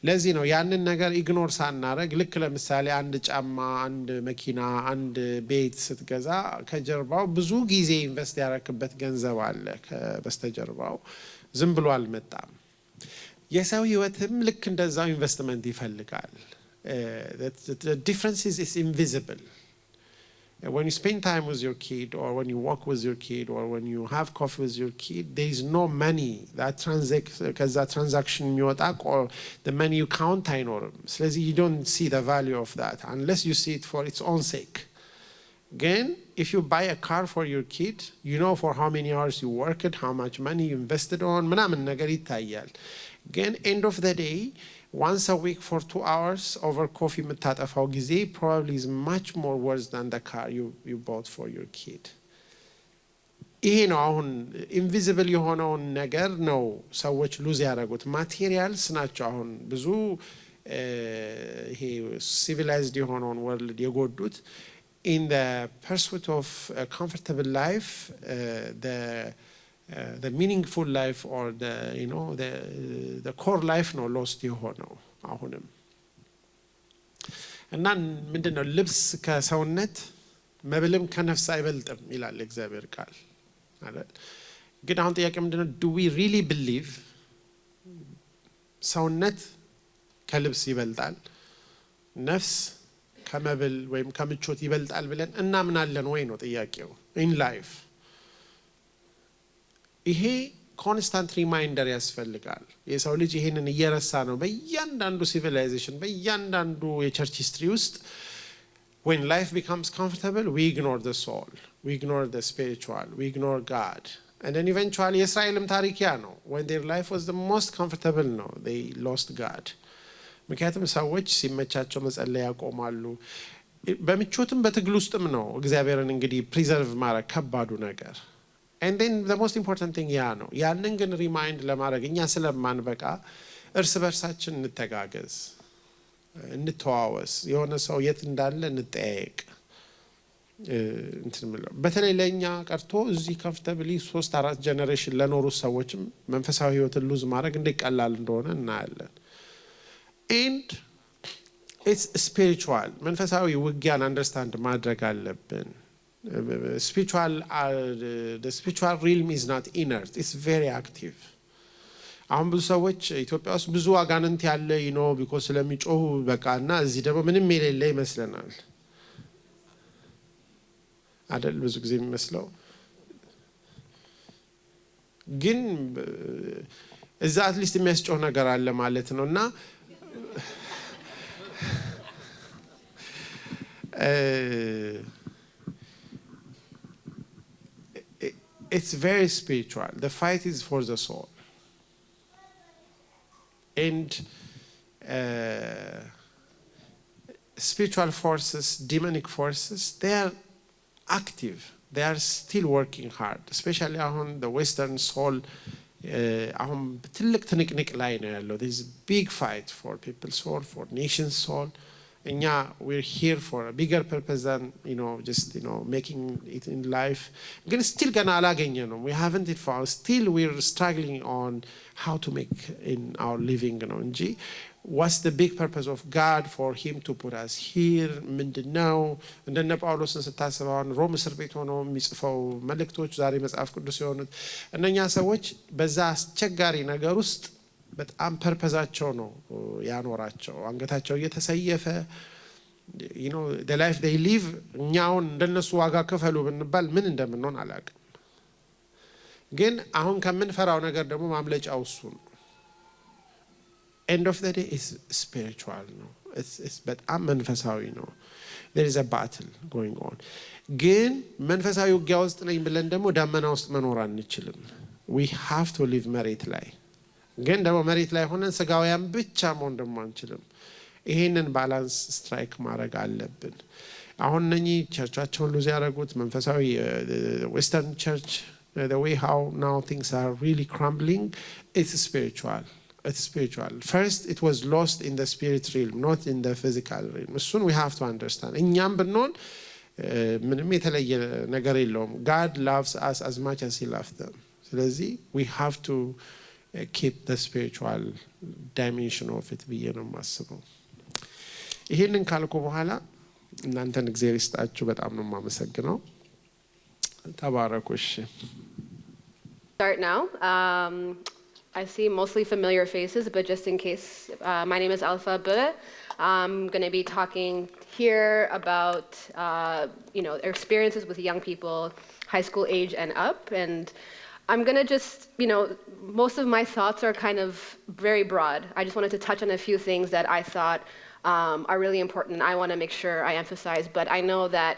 ለዚህ ነው ያንን ነገር ኢግኖር ሳናረግ ልክ ለምሳሌ አንድ ጫማ፣ አንድ መኪና፣ አንድ ቤት ስትገዛ ከጀርባው ብዙ ጊዜ ኢንቨስት ያረክበት ገንዘብ አለ በስተጀርባው፣ ዝም ብሎ አልመጣም። የሰው ህይወትም ልክ እንደዛው ኢንቨስትመንት ይፈልጋል። the difference is invisible. When you spend time with your kid, or when you walk with your kid, or when you have coffee with your kid, there is no money that transaction or the money you count አይኖርም። ስለዚህ you don't see the value of that unless you see it for its own sake. ግን if you buy a car for your kid, you know for how many hours you worked, how much money you invested on ምናምን ነገር ይታያል። ግን end of the day, once a week for 2 hours over coffee የምታጠፋው ጊዜ probably is much more worse than the car you bought for your kid. ይሄ ነው አሁን ኢንቪዚብል የሆነውን ነገር ነው ሰዎች ሉዝ ያደረጉት። ማቴሪያልስ ናቸው አሁን ብዙ ይሄ ሲቪላይዝድ የሆነውን ወርልድ የጎዱት። in the pursuit of a comfortable life, the meaningful life or the core life ነው lost የሆነው አሁንም። እና ምንድነው ልብስ ከሰውነት መብልም ከነፍስ አይበልጥም ይላል እግዚአብሔር ቃል አይደል? ግን አሁን ጥያቄ ምንድነው do we really believe ሰውነት ከልብስ ይበልጣል ነፍስ ከመብል ወይም ከምቾት ይበልጣል ብለን እናምናለን ወይ ነው ጥያቄው። in life ይሄ ኮንስታንት ሪማይንደር ያስፈልጋል። የሰው ልጅ ይሄንን እየረሳ ነው በእያንዳንዱ ሲቪላይዜሽን በእያንዳንዱ የቸርች ሂስትሪ ውስጥ when life becomes comfortable we ignore the soul, we ignore the spiritual, we ignore God. And then eventually የእስራኤልም ታሪክ ያ ነው። when their life was the most comfortable no they lost God. ምክንያቱም ሰዎች ሲመቻቸው መጸለይ ያቆማሉ። በምቾትም በትግል ውስጥም ነው እግዚአብሔርን እንግዲህ ፕሪዘርቭ ማድረግ ከባዱ ነገር። and then the most important thing ያ ነው። ያንን ግን ሪማይንድ ለማድረግ እኛ ስለማንበቃ እርስ በርሳችን እንተጋገዝ፣ እንተዋወስ፣ የሆነ ሰው የት እንዳለ እንጠያየቅ። በተለይ ለእኛ ቀርቶ እዚህ ኮምፎርታብሊ 3-4 ጀነሬሽን ለኖሩ ሰዎችም መንፈሳዊ ህይወትን ሉዝ ማድረግ እንዲቀላል እንደሆነ እናያለን። and it's spiritual መንፈሳዊ ውጊያን አንደርስታንድ ማድረግ አለብን። spiritual the spiritual realm is not inert, it's very active. አሁን ብዙ ሰዎች ኢትዮጵያ ውስጥ ብዙ አጋንንት ያለ ቢኮዝ ስለሚጮሁ በቃና እዚህ ደግሞ ምንም የሌለ ይመስለናል አይደል? ብዙ ጊዜ የሚመስለው ግን እዛ አትሊስት የሚያስጮህ ነገር አለ ማለት ነውና it's very spiritual. The fight is for the soul. And spiritual forces, demonic forces, they are active. They are still working hard, especially on the Western soul. አሁን ትልቅ ትንቅንቅ ላይ ነው ያለው። there is a big fight for people's soul, for nation's soul. እኛ we're here for a bigger purpose than just making it in life. ግን still ገና አላገኘ ነው። we haven't it found. Still we're struggling on how to make in our living ነው እንጂ what's the big purpose of God for him to put us here ምንድነው? እንደነ ጳውሎስን ስታስበው ሮም እስር ቤት ሆኖ የሚጽፈው መልእክቶች ዛሬ መጽሐፍ ቅዱስ የሆኑት እነኛ ሰዎች በዛ አስቸጋሪ ነገር ውስጥ በጣም ፐርፐዛቸው ነው ያኖራቸው። አንገታቸው እየተሰየፈ the life they live እኛውን እንደነሱ ዋጋ ከፈሉ ብንባል ምን እንደምንሆን አላውቅም። ግን አሁን ከምንፈራው ነገር ደግሞ ማምለጫው እሱ ነው። end of the day is spiritual no, it's በጣም መንፈሳዊ ነው። there is a battle going on. ግን መንፈሳዊ ውጊያ ውስጥ ነኝ ብለን ደግሞ ዳመና ውስጥ መኖር አንችልም። we have to live መሬት ላይ። ግን ደግሞ መሬት ላይ ሆነን ስጋውያን ብቻ መሆን ደግሞ አንችልም። ይሄንን ባላንስ ስትራይክ ማድረግ አለብን። አሁን እነኚህ ቸርቻቸውን ሉዝ ያደረጉት መንፈሳዊ ዌስተርን ቸርች the way how now things are really crumbling, it's spiritual. It's spiritual. First, it was lost in the spirit realm, not in the physical realm. Soon we have to understand. እኛም ብንሆን ምንም የተለየ ነገር የለውም። God loves us as much as he loved them. ስለዚህ we have to keep the spiritual dimension of it ብዬ ነው የማስበው። ይሄንን ካልኩ በኋላ እናንተን እግዚአብሔር ይስጣችሁ። በጣም ነው የማመሰግነው። ተባረኩ። እሺ Start now. I see mostly familiar faces, but just in case, my name is Alpha Bure. I'm going to be talking here about, experiences with young people, high school age and up. And I'm going to just, most of my thoughts are kind of very broad. I just wanted to touch on a few things that I thought are really important. I want to make sure I emphasize, but I know that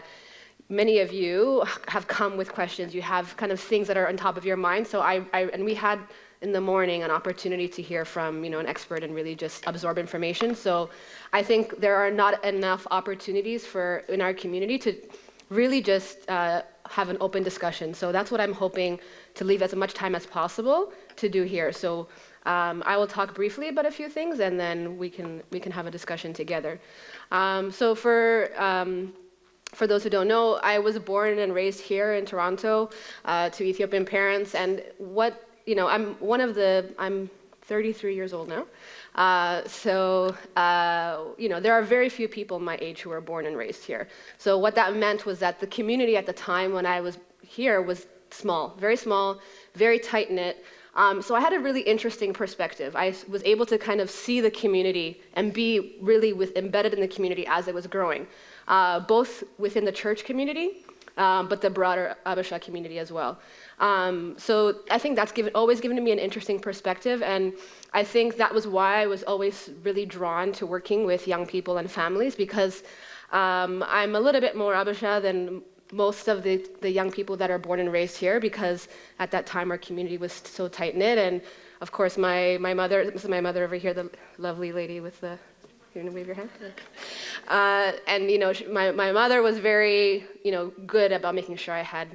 many of you have come with questions. You have kind of things that are on top of your mind. So and we had in the morning an opportunity to hear from, an expert and really just absorb information. So I think there are not enough opportunities in our community to really just have an open discussion. So that's what I'm hoping to leave as much time as possible to do here. So I will talk briefly about a few things, and then we can have a discussion together. So for those who don't know, I was born and raised here in Toronto to Ethiopian parents, and I'm 33 years old now. There are very few people my age who were born and raised here. So what that meant was that the community at the time when I was here was small, very tight-knit. So I had a really interesting perspective. I was able to kind of see the community and be really embedded in the community as it was growing, both within the church community, but the broader Abisha community as well. So I think that's always given me an interesting perspective, and I think that was why I was always really drawn to working with young people and families, because I'm a little bit more Abisha than most of the young people that are born and raised here, because at that time our community was so tight-knit. And of course my mother, this is my mother over here, the lovely lady with the, you want to wave your hand? My mother was very, good about making sure I had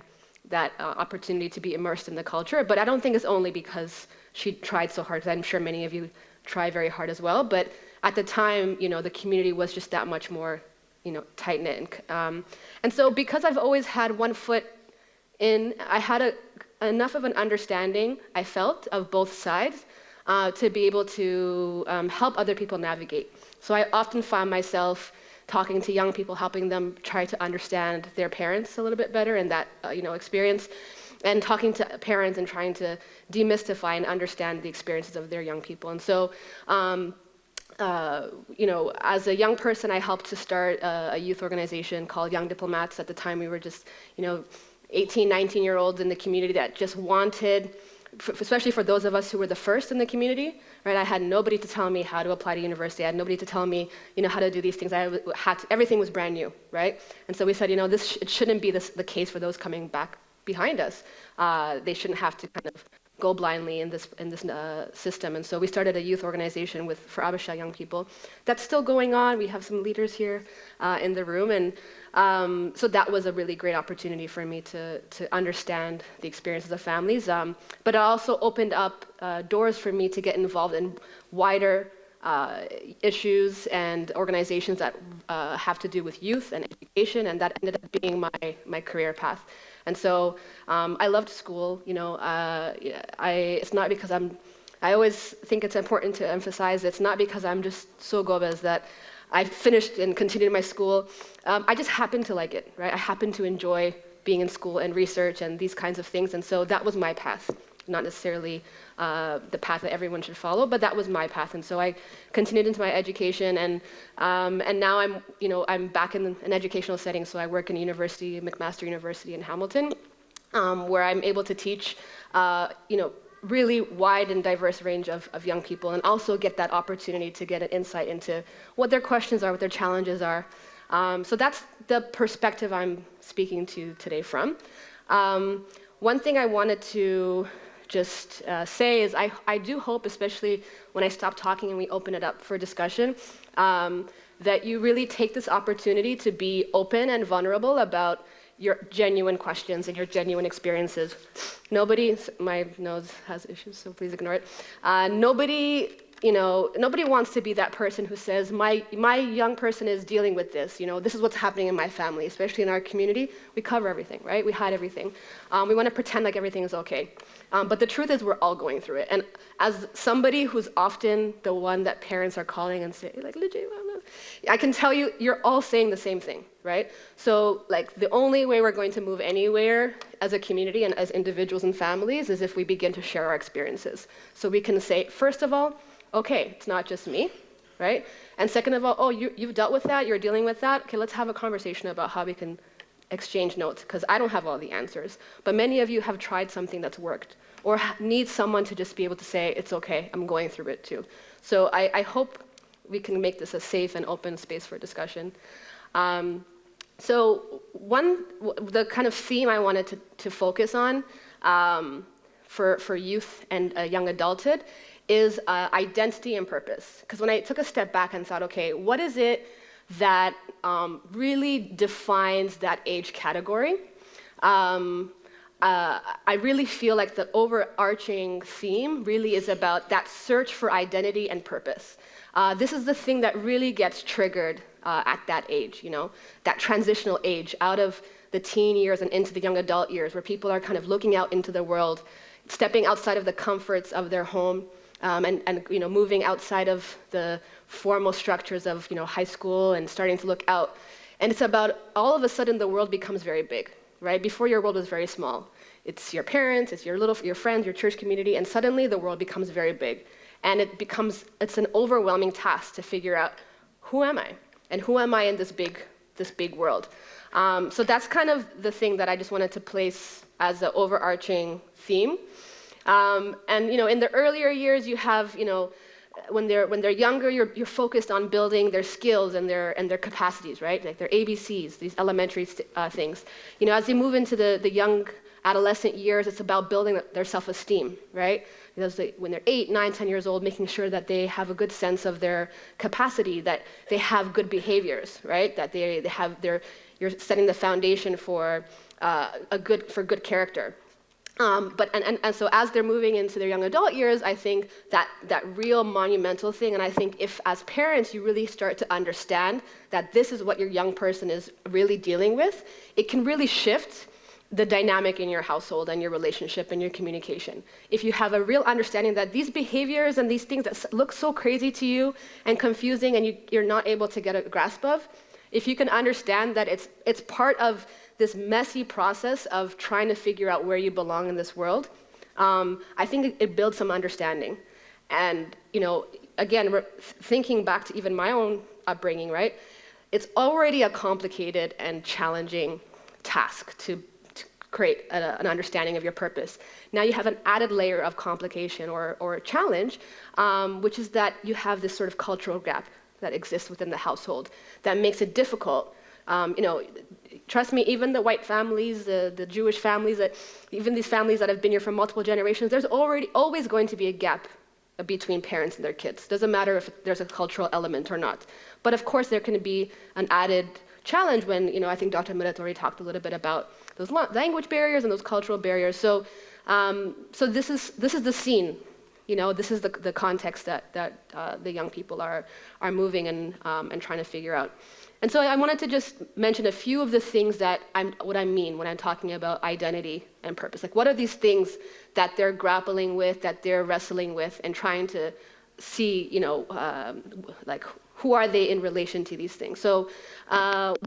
that opportunity to be immersed in the culture. But I don't think it's only because she tried so hard, because I'm sure many of you try very hard as well. But at the time, the community was just that much more tight-knit. And so because I've always had one foot in, I had enough of an understanding, I felt, of both sides to be able to help other people navigate. So I often found myself talking to young people, helping them try to understand their parents a little bit better in that experience, and talking to parents and trying to demystify and understand the experiences of their young people. And so as a young person, I helped to start a youth organization called Young Diplomats. At the time, we were just, 18, 19-year-olds in the community that just wanted, especially for those of us who were the first in the community, right? I had nobody to tell me how to apply to university. I had nobody to tell me, how to do these things. Everything was brand new, right? And so we said, it shouldn't be the case for those coming back behind us. They shouldn't have to kind of go blindly in this system. And so we started a youth organization for Abisha young people. That's still going on. We have some leaders here in the room. And so that was a really great opportunity for me to understand the experiences of families. But it also opened up doors for me to get involved in wider issues and organizations that have to do with youth and education, and that ended up being my career path. And so I loved school. It's not because I always think it's important to emphasize, it's not because I'm just so gobez that I finished and continued my school. I just happened to like it, right? I happened to enjoy being in school and research and these kinds of things. And so that was my path, not necessarily the path that everyone should follow, but that was my path. And so I continued into my education, and now I'm back in an educational setting. So I work in university, McMaster University in Hamilton, where I'm able to teach, really wide and diverse range of young people, and also get that opportunity to get an insight into what their questions are, what their challenges are. So that's the perspective I'm speaking to today from. One thing I wanted to just say is I do hope, especially when I stop talking and we open it up for discussion, that you really take this opportunity to be open and vulnerable about your genuine questions and your genuine experiences. My nose has issues, so please ignore it. Nobody wants to be that person who says, my young person is dealing with this. This is what's happening in my family, especially in our community. We cover everything, right? We hide everything. We want to pretend like everything is okay. But the truth is we're all going through it. And as somebody who's often the one that parents are calling and say, like, legit, I can tell you, you're all saying the same thing, right? So the only way we're going to move anywhere as a community and as individuals and families is if we begin to share our experiences. So we can say, first of all, okay, it's not just me, right? And second of all, you've dealt with that, you're dealing with that. Okay, let's have a conversation about how we can exchange notes, because I don't have all the answers. But many of you have tried something that's worked, or need someone to just be able to say, it's okay, I'm going through it too. So I hope we can make this a safe and open space for discussion. So the kind of theme I wanted to focus on for youth and young adulthood is identity and purpose. Because when I took a step back and thought, okay, what is it that really defines that age category? I really feel like the overarching theme really is about that search for identity and purpose. This is the thing that really gets triggered at that age, you know, that transitional age out of the teen years and into the young adult years, where people are kind of looking out into the world, stepping outside of the comforts of their home, and you know, moving outside of the formal structures of, you know, high school and starting to look out. And it's about all of a sudden the world becomes very big, right? Before your world was very small. It's your parents, it's your friends, your church community, and suddenly the world becomes very big. And it's an overwhelming task to figure out, who am I? And who am I in this big world? So that's kind of the thing that I just wanted to place as the overarching theme. And you know, in the earlier years, you have, you know, when they're younger, you're focused on building their skills and their capacities, right? Like their ABCs, these elementary things. You know, as they move into the young adolescent years, it's about building their self-esteem, right? Because when they're 8, 9, 10 years old, making sure that they have a good sense of their capacity, that they have good behaviors, right? That you're setting the foundation for good character. And so as they're moving into their young adult years, I think that real monumental thing, and I think if as parents you really start to understand that this is what your young person is really dealing with, it can really shift the dynamic in your household and your relationship and your communication. If you have a real understanding that these behaviors and these things that look so crazy to you and confusing and you're not able to get a grasp of, if you can understand that it's part of this messy process of trying to figure out where you belong in this world, I think it builds some understanding. And, you know, again, thinking back to even my own upbringing, right? It's already a complicated and challenging task to create an understanding of your purpose. Now you have an added layer of complication or challenge, which is that you have this sort of cultural gap that exists within the household that makes it difficult. You know, trust me, even the white families, the Jewish families, even these families that have been here for multiple generations, there's always going to be a gap between parents and their kids. Doesn't matter if there's a cultural element or not. But of course, there can be an added challenge when, you know, I think Dr. Miret already talked a little bit about those language barriers and those cultural barriers. So this is the scene, you know, this is the context that the young people are moving and trying to figure out. And so I wanted to just mention a few of the things what I mean when I'm talking about identity and purpose. Like, what are these things that they're grappling with, that they're wrestling with, and trying to see, you know, like, who are they in relation to these things? So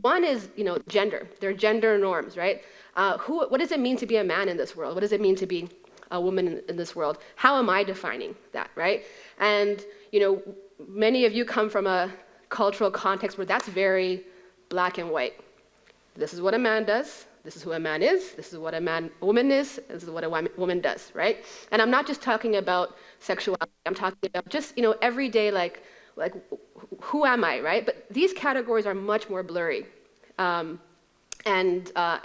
one is, you know, gender. Their gender norms, right? What does it mean to be a man in this world? What does it mean to be a woman in this world? How am I defining that, right? And, you know, many of you come from a cultural context where that's very black and white. This is what a man does. This is who a man is. This is what a woman is. This is what a woman does, right? And I'm not just talking about sexuality. I'm talking about just, you know, everyday, like who am I, right? But these categories are much more blurry and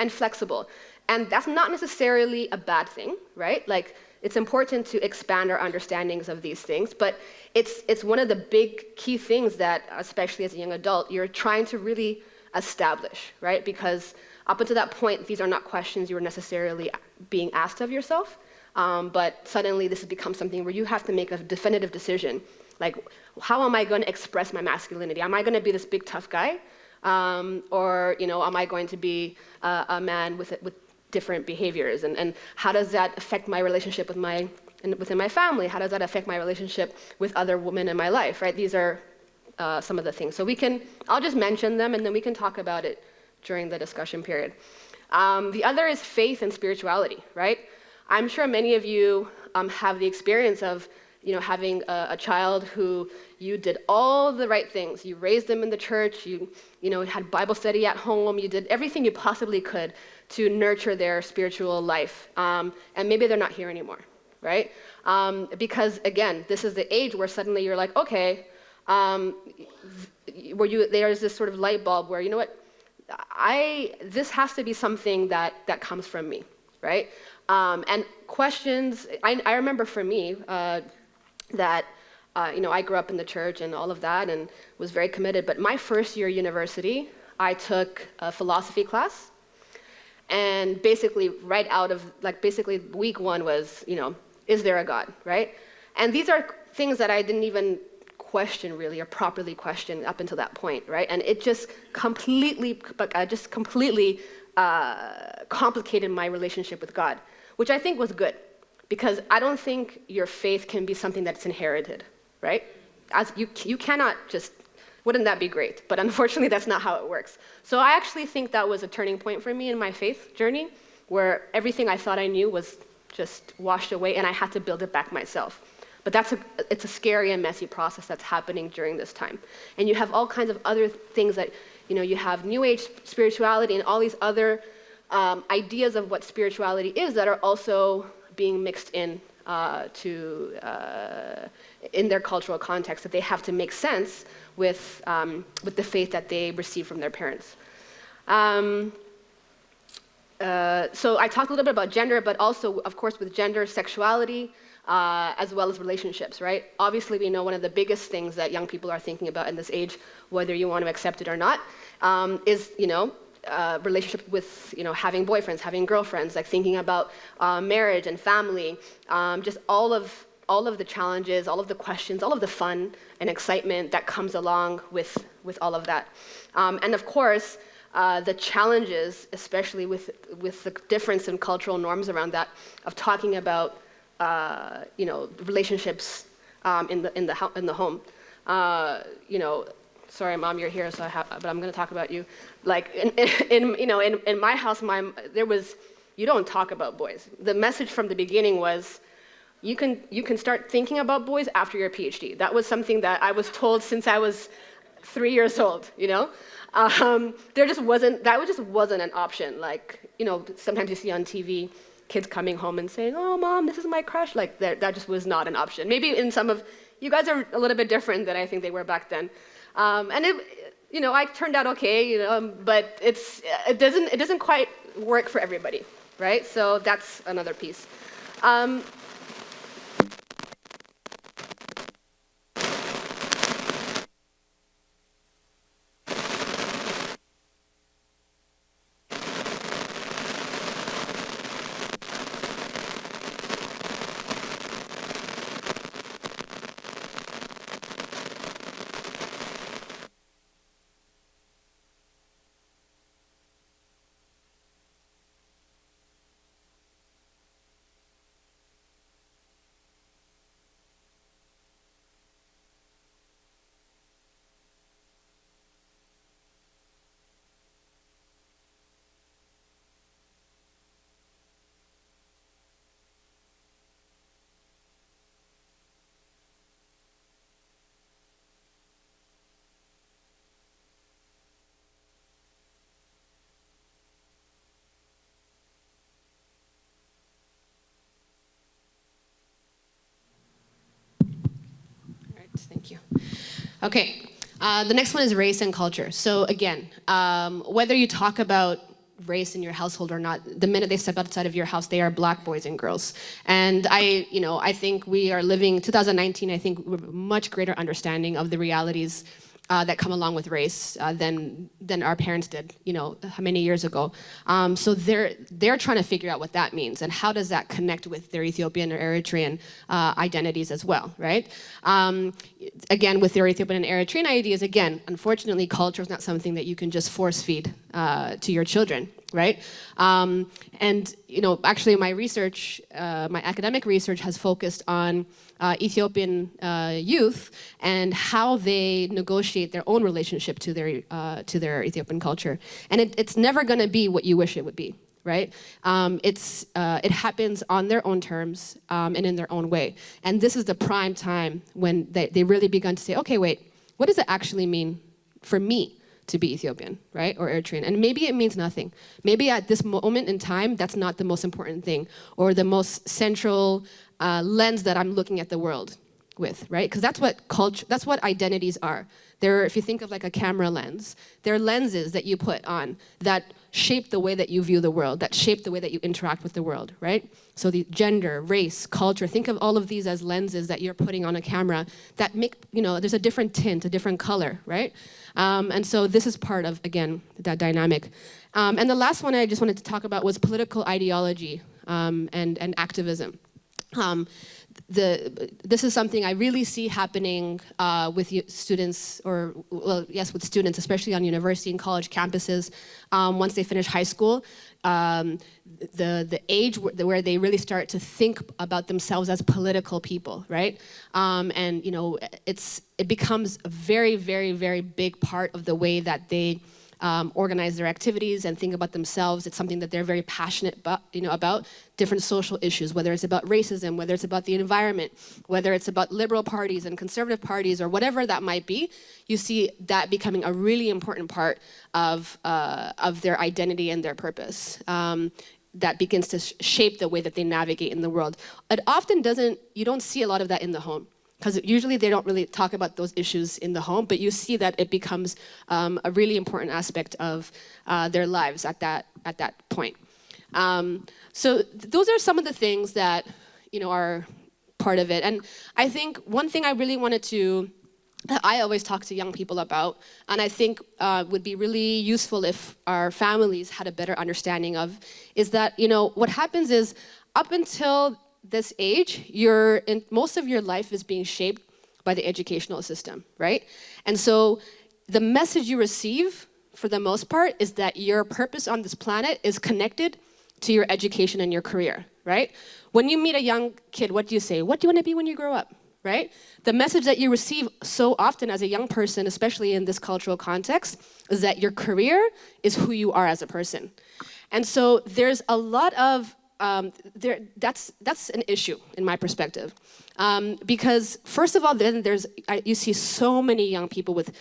flexible. And that's not necessarily a bad thing, right? Like, it's important to expand our understandings of these things, but it's one of the big key things that, especially as a young adult, you're trying to really establish, right? Because up until that point, these are not questions you were necessarily being asked of yourself, but suddenly this has become something where you have to make a definitive decision. Like, how am I going to express my masculinity? Am I going to be this big tough guy? Or, you know, am I going to be a man with different behaviors? And how does that affect my relationship within my family? How does that affect my relationship with other women in my life, right? These are some of the things. So I'll just mention them, and then we can talk about it during the discussion period. The other is faith and spirituality, right? I'm sure many of you have the experience of, you know, having a child who you did all the right things. You raised them in the church, you know, had Bible study at home, you did everything you possibly could to nurture their spiritual life. And maybe they're not here anymore, right? Because again, this is the age where suddenly you're like, okay, there's this sort of light bulb where, you know what, this has to be something that comes from me, right? And questions, I remember for me that, I grew up in the church and all of that and was very committed, but my first year university, I took a philosophy class. And basically right out of, basically week one was, is there a God, right? And these are things that I didn't even question really or properly question up until that point, right? And it just completely complicated my relationship with God, which I think was good, because I don't think your faith can be something that's inherited, right? As you cannot just, wouldn't that be great? But unfortunately, that's not how it works. So I actually think that was a turning point for me in my faith journey, where everything I thought I knew was just washed away, and I had to build it back myself. But it's a scary and messy process that's happening during this time. And you have all kinds of other things that, you have New Age spirituality and all these other ideas of what spirituality is that are also being mixed in in their cultural context, that they have to make sense with the faith that they receive from their parents. So I talked a little bit about gender, but also, of course, with gender, sexuality, as well as relationships, right? Obviously, we know one of the biggest things that young people are thinking about in this age, whether you want to accept it or not, is, relationship with, having boyfriends, having girlfriends, like thinking about marriage and family, just all of the challenges, all of the questions, all of the fun and excitement that comes along with all of that. And of course, the challenges, especially with the difference in cultural norms around that, of talking about relationships in the home. Sorry, Mom, you're here, but I'm going to talk about you. Like in my house, you don't talk about boys. The message from the beginning was, you can start thinking about boys after your PhD. That was something that I was told since I was 3 years old. That just wasn't an option. Like, sometimes you see on TV kids coming home and saying, "Oh, Mom, this is my crush." Like that just was not an option. Maybe in some of you guys are a little bit different than I think they were back then. And it, I turned out okay, but it doesn't quite work for everybody, right? So that's another piece. Thank you. Okay, the next one is race and culture. So again, whether you talk about race in your household or not, the minute they step outside of your house, they are black boys and girls. And I think we are living 2019. I think we're much greater understanding of the realities that come along with race than our parents did, many years ago. So they're trying to figure out what that means and how does that connect with their Ethiopian or Eritrean identities as well, right? Again, with their Ethiopian and Eritrean ideas, again, unfortunately, culture is not something that you can just force feed to your children, right? And actually, my research, my academic research, has focused on Ethiopian youth and how they negotiate their own relationship to their Ethiopian culture, and it's never going to be what you wish it would be, right? It happens on their own terms and in their own way, and this is the prime time when they really begun to say, okay, wait, what does it actually mean for me to be Ethiopian, right, or Eritrean? And maybe it means nothing. Maybe at this moment in time, that's not the most important thing or the most central lens that I'm looking at the world. with, right? Because that's what culture, that's what identities are. They're, if you think of like a camera lens, they're lenses that you put on that shape the way that you view the world, that shape the way that you interact with the world, right? So the gender, race, culture, think of all of these as lenses that you're putting on a camera that make, you know, there's a different tint, a different color, right? And so this is part of, again, that dynamic. And the last one I just wanted to talk about was political ideology and activism. This is something I really see happening with students, or well, yes, with students, especially on university and college campuses. Once they finish high school, the age where they really start to think about themselves as political people, right? And you know, it becomes a very, very, very big part of the way that they organize their activities and think about themselves. It's something that they're very passionate about, you know, about different social issues, whether it's about racism, whether it's about the environment, whether it's about liberal parties and conservative parties or whatever that might be. You see that becoming a really important part of their identity and their purpose. That begins to shape the way that they navigate in the world. It often doesn't, you don't see a lot of that in the home, because usually they don't really talk about those issues in the home, but you see that it becomes a really important aspect of their lives at that point. So those are some of the things that, you know, are part of it. And I think one thing I really wanted to, that I always talk to young people about, and I think would be really useful if our families had a better understanding of, is that, you know, what happens is up until this age, most of your life is being shaped by the educational system, right? And so the message you receive, for the most part, is that your purpose on this planet is connected to your education and your career, right? When you meet a young kid, what do you say? What do you want to be when you grow up, right? The message that you receive so often as a young person, especially in this cultural context, is that your career is who you are as a person. And so there's a lot of that's an issue in my perspective, because first of all, then you see so many young people with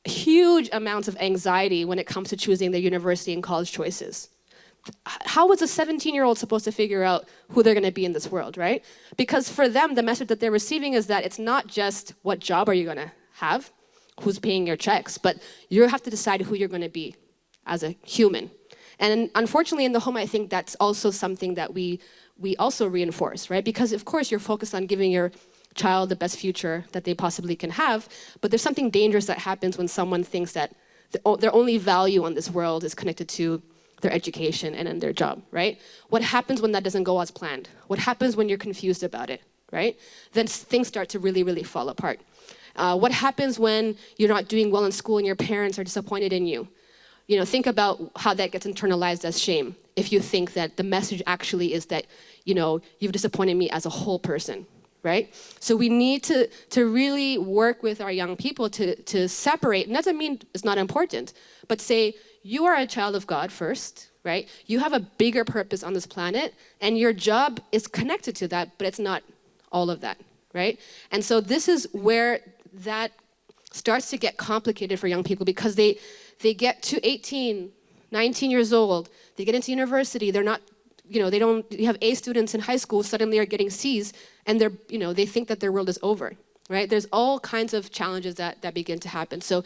huge amounts of anxiety when it comes to choosing their university and college choices. How is a 17-year-old supposed to figure out who they're going to be in this world, right? Because for them, the message that they're receiving is that it's not just what job are you going to have, who's paying your checks, but you have to decide who you're going to be as a human. And unfortunately, in the home, I think that's also something that we also reinforce, right? Because of course, you're focused on giving your child the best future that they possibly can have, but there's something dangerous that happens when someone thinks that their only value on this world is connected to their education and then their job, right? What happens when that doesn't go as planned? What happens when you're confused about it, right? Then things start to really, really fall apart. What happens when you're not doing well in school and your parents are disappointed in you? You know, think about how that gets internalized as shame. If you think that the message actually is that, you know, you've disappointed me as a whole person, right? So we need to really work with our young people to separate. And that doesn't mean it's not important, but say, you are a child of God first, right? You have a bigger purpose on this planet, and your job is connected to that, but it's not all of that, right? And so this is where that starts to get complicated for young people, because they get to 18, 19 years old, they get into university, they're not, you know, you have A students in high school suddenly are getting C's, and they're, you know, they think that their world is over, right? There's all kinds of challenges that begin to happen. So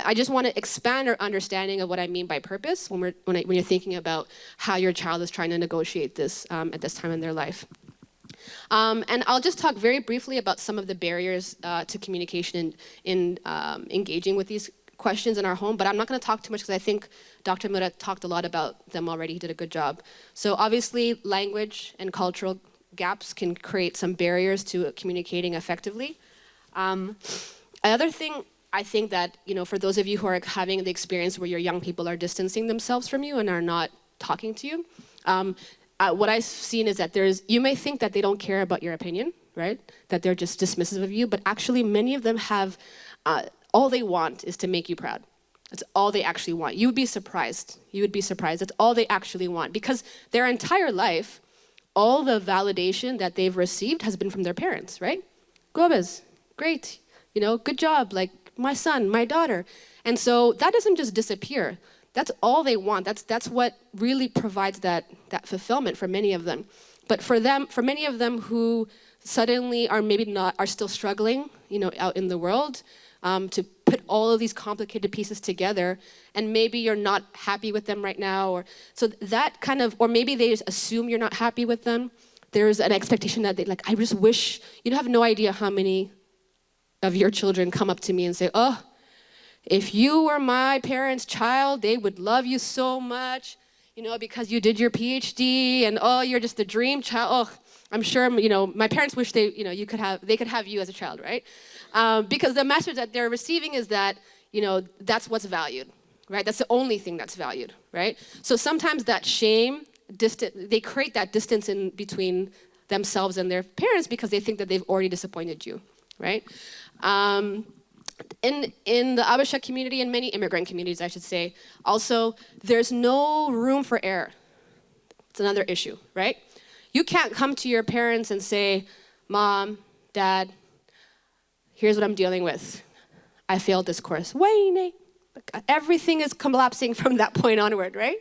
I just want to expand our understanding of what I mean by purpose when you're thinking about how your child is trying to negotiate this at this time in their life. And I'll just talk very briefly about some of the barriers to communication in engaging with these questions in our home, but I'm not going to talk too much because I think Dr. Mura talked a lot about them already. He did a good job. So obviously, language and cultural gaps can create some barriers to communicating effectively. Another thing, I think that, you know, for those of you who are having the experience where your young people are distancing themselves from you and are not talking to you, what I've seen is that you may think that they don't care about your opinion, right? That they're just dismissive of you, but actually many of them have, all they want is to make you proud. That's all they actually want. You would be surprised. You would be surprised. That's all they actually want, because their entire life, all the validation that they've received has been from their parents, right? Gomez, great, you know, good job, like my son, my daughter. And so that doesn't just disappear. That's all they want. That's what really provides that fulfillment for many of them. But for many of them who suddenly are still struggling, out in the world, to put all of these complicated pieces together, and maybe you're not happy with them right now, or maybe they just assume you're not happy with them. There's an expectation that I just wish, you have no idea how many of your children come up to me and say, oh, if you were my parents' child, they would love you so much, because you did your PhD, and oh, you're just the dream child. Oh, I'm sure, my parents wish they could have you as a child, right? Because the message that they're receiving is that, that's what's valued, right? That's the only thing that's valued, right? So sometimes that shame, they create that distance in between themselves and their parents because they think that they've already disappointed you, right? In the Abasha community and many immigrant communities, I should say, also, there's no room for error. It's another issue, right? You can't come to your parents and say, Mom, Dad, here's what I'm dealing with. I failed this course. Wayne, everything is collapsing from that point onward, right?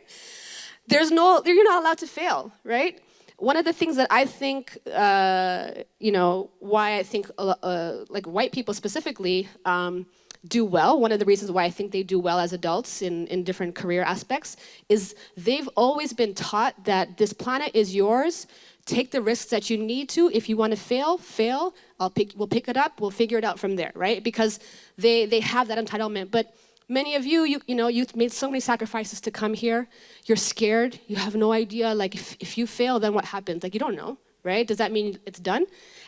You're not allowed to fail, right? One of the things that I think, why I think white people specifically do well, one of the reasons why I think they do well as adults in different career aspects is they've always been taught that this planet is yours. Take the risks that you need to. If you want to fail. We'll pick it up. We'll figure it out from there, right? Because they have that entitlement. But many of you've made so many sacrifices to come here. You're scared. You have no idea. If you fail, then what happens? You don't know, right? Does that mean it's done?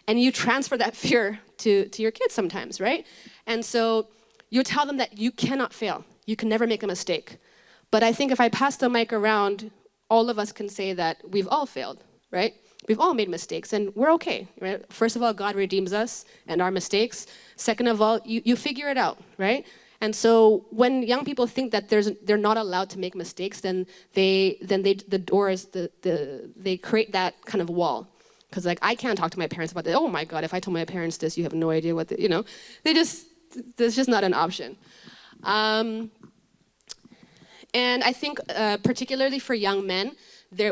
And you transfer that fear to your kids sometimes, right? And so you tell them that you cannot fail. You can never make a mistake. But I think if I pass the mic around, all of us can say that we've all failed, right? We've all made mistakes, and we're okay, right? First of all, God redeems us and our mistakes. Second of all, you figure it out, right? And so when young people think that they're not allowed to make mistakes, then they create that kind of wall. Because I can't talk to my parents about that. Oh my God, if I told my parents this, you have no idea what there's just not an option. And I think particularly for young men,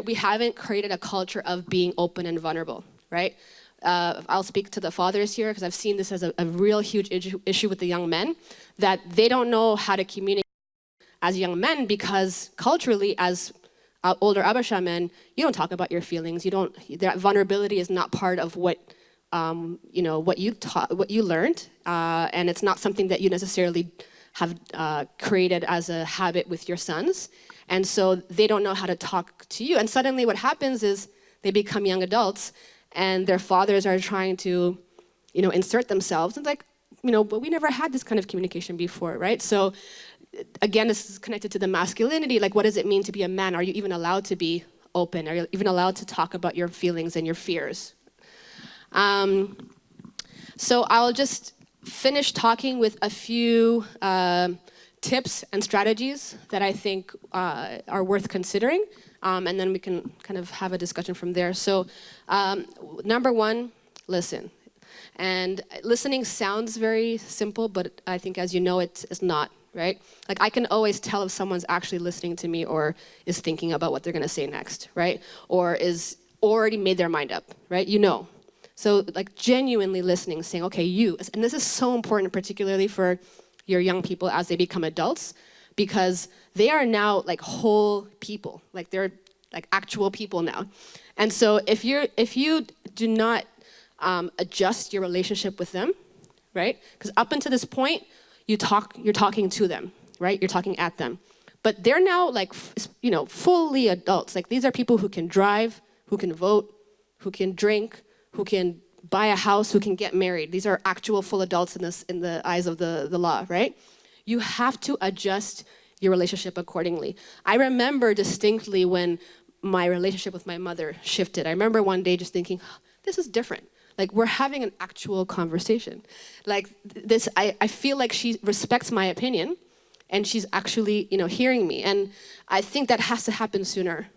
we haven't created a culture of being open and vulnerable, right? I'll speak to the fathers here because I've seen this as a real huge issue with the young men, that they don't know how to communicate as young men because culturally, as older Abasha men, you don't talk about your feelings. That vulnerability is not part of what you learned, and it's not something that you necessarily have created as a habit with your sons. And so they don't know how to talk to you. And suddenly what happens is they become young adults and their fathers are trying to, insert themselves. And but we never had this kind of communication before, right? So again, this is connected to the masculinity. What does it mean to be a man? Are you even allowed to be open? Are you even allowed to talk about your feelings and your fears? So I'll just finish talking with a few tips and strategies that I think are worth considering, and then we can kind of have a discussion from there. So number one, listen. And listening sounds very simple, but I think, as you know, it's not, right? I can always tell if someone's actually listening to me or is thinking about what they're going to say next, right? Or is already made their mind up, right? So genuinely listening, saying, okay, and this is so important, particularly for your young people as they become adults, because they are now whole people, they're actual people now. And so if you do not adjust your relationship with them, right? Because up until this point, you're talking to them, right? You're talking at them. But they're now fully adults. These are people who can drive, who can vote, who can drink, who can buy a house, who can get married. These are actual full adults in the eyes of the law, right? You have to adjust your relationship accordingly. I remember distinctly when my relationship with my mother shifted. I remember one day just thinking, this is different. We're having an actual conversation. I feel like she respects my opinion and she's actually, hearing me. And I think that has to happen sooner.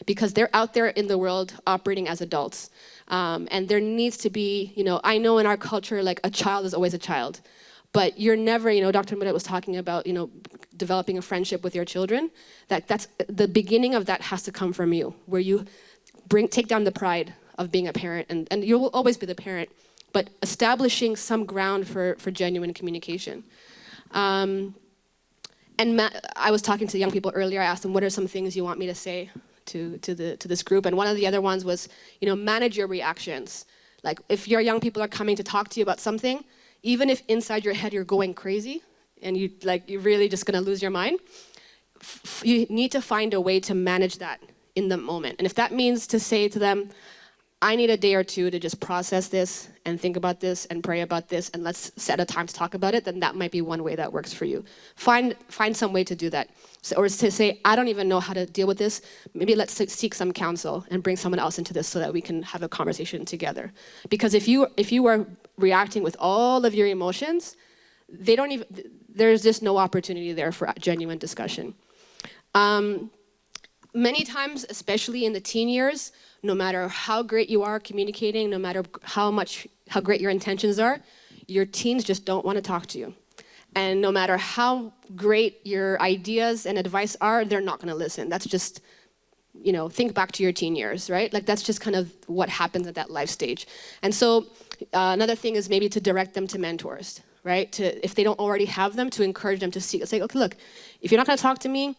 Because they're out there in the world operating as adults. And there needs to be, I know in our culture, a child is always a child. But you're never, Dr. Murat was talking about, developing a friendship with your children. That's the beginning of that has to come from you, where you take down the pride of being a parent, and you will always be the parent, but establishing some ground for genuine communication. I was talking to young people earlier. I asked them, what are some things you want me to say to this group? And one of the other ones was, manage your reactions. Like if your young people are coming to talk to you about something, even if inside your head you're going crazy and you're really just gonna lose your mind, you need to find a way to manage that in the moment. And if that means to say to them, I need a day or two to just process this and think about this and pray about this, and let's set a time to talk about it, then that might be one way that works for you. Find some way to do that. Or to say, I don't even know how to deal with this. Maybe let's seek some counsel and bring someone else into this so that we can have a conversation together. Because if you are reacting with all of your emotions, there's just no opportunity there for genuine discussion. Many times, especially in the teen years, no matter how great you are communicating, no matter how great your intentions are, your teens just don't want to talk to you. And no matter how great your ideas and advice are, they're not going to listen. That's just, think back to your teen years, right? Like that's just kind of what happens at that life stage. And so another thing is maybe to direct them to mentors, right? If they don't already have them, to encourage them to say, okay, look, if you're not going to talk to me,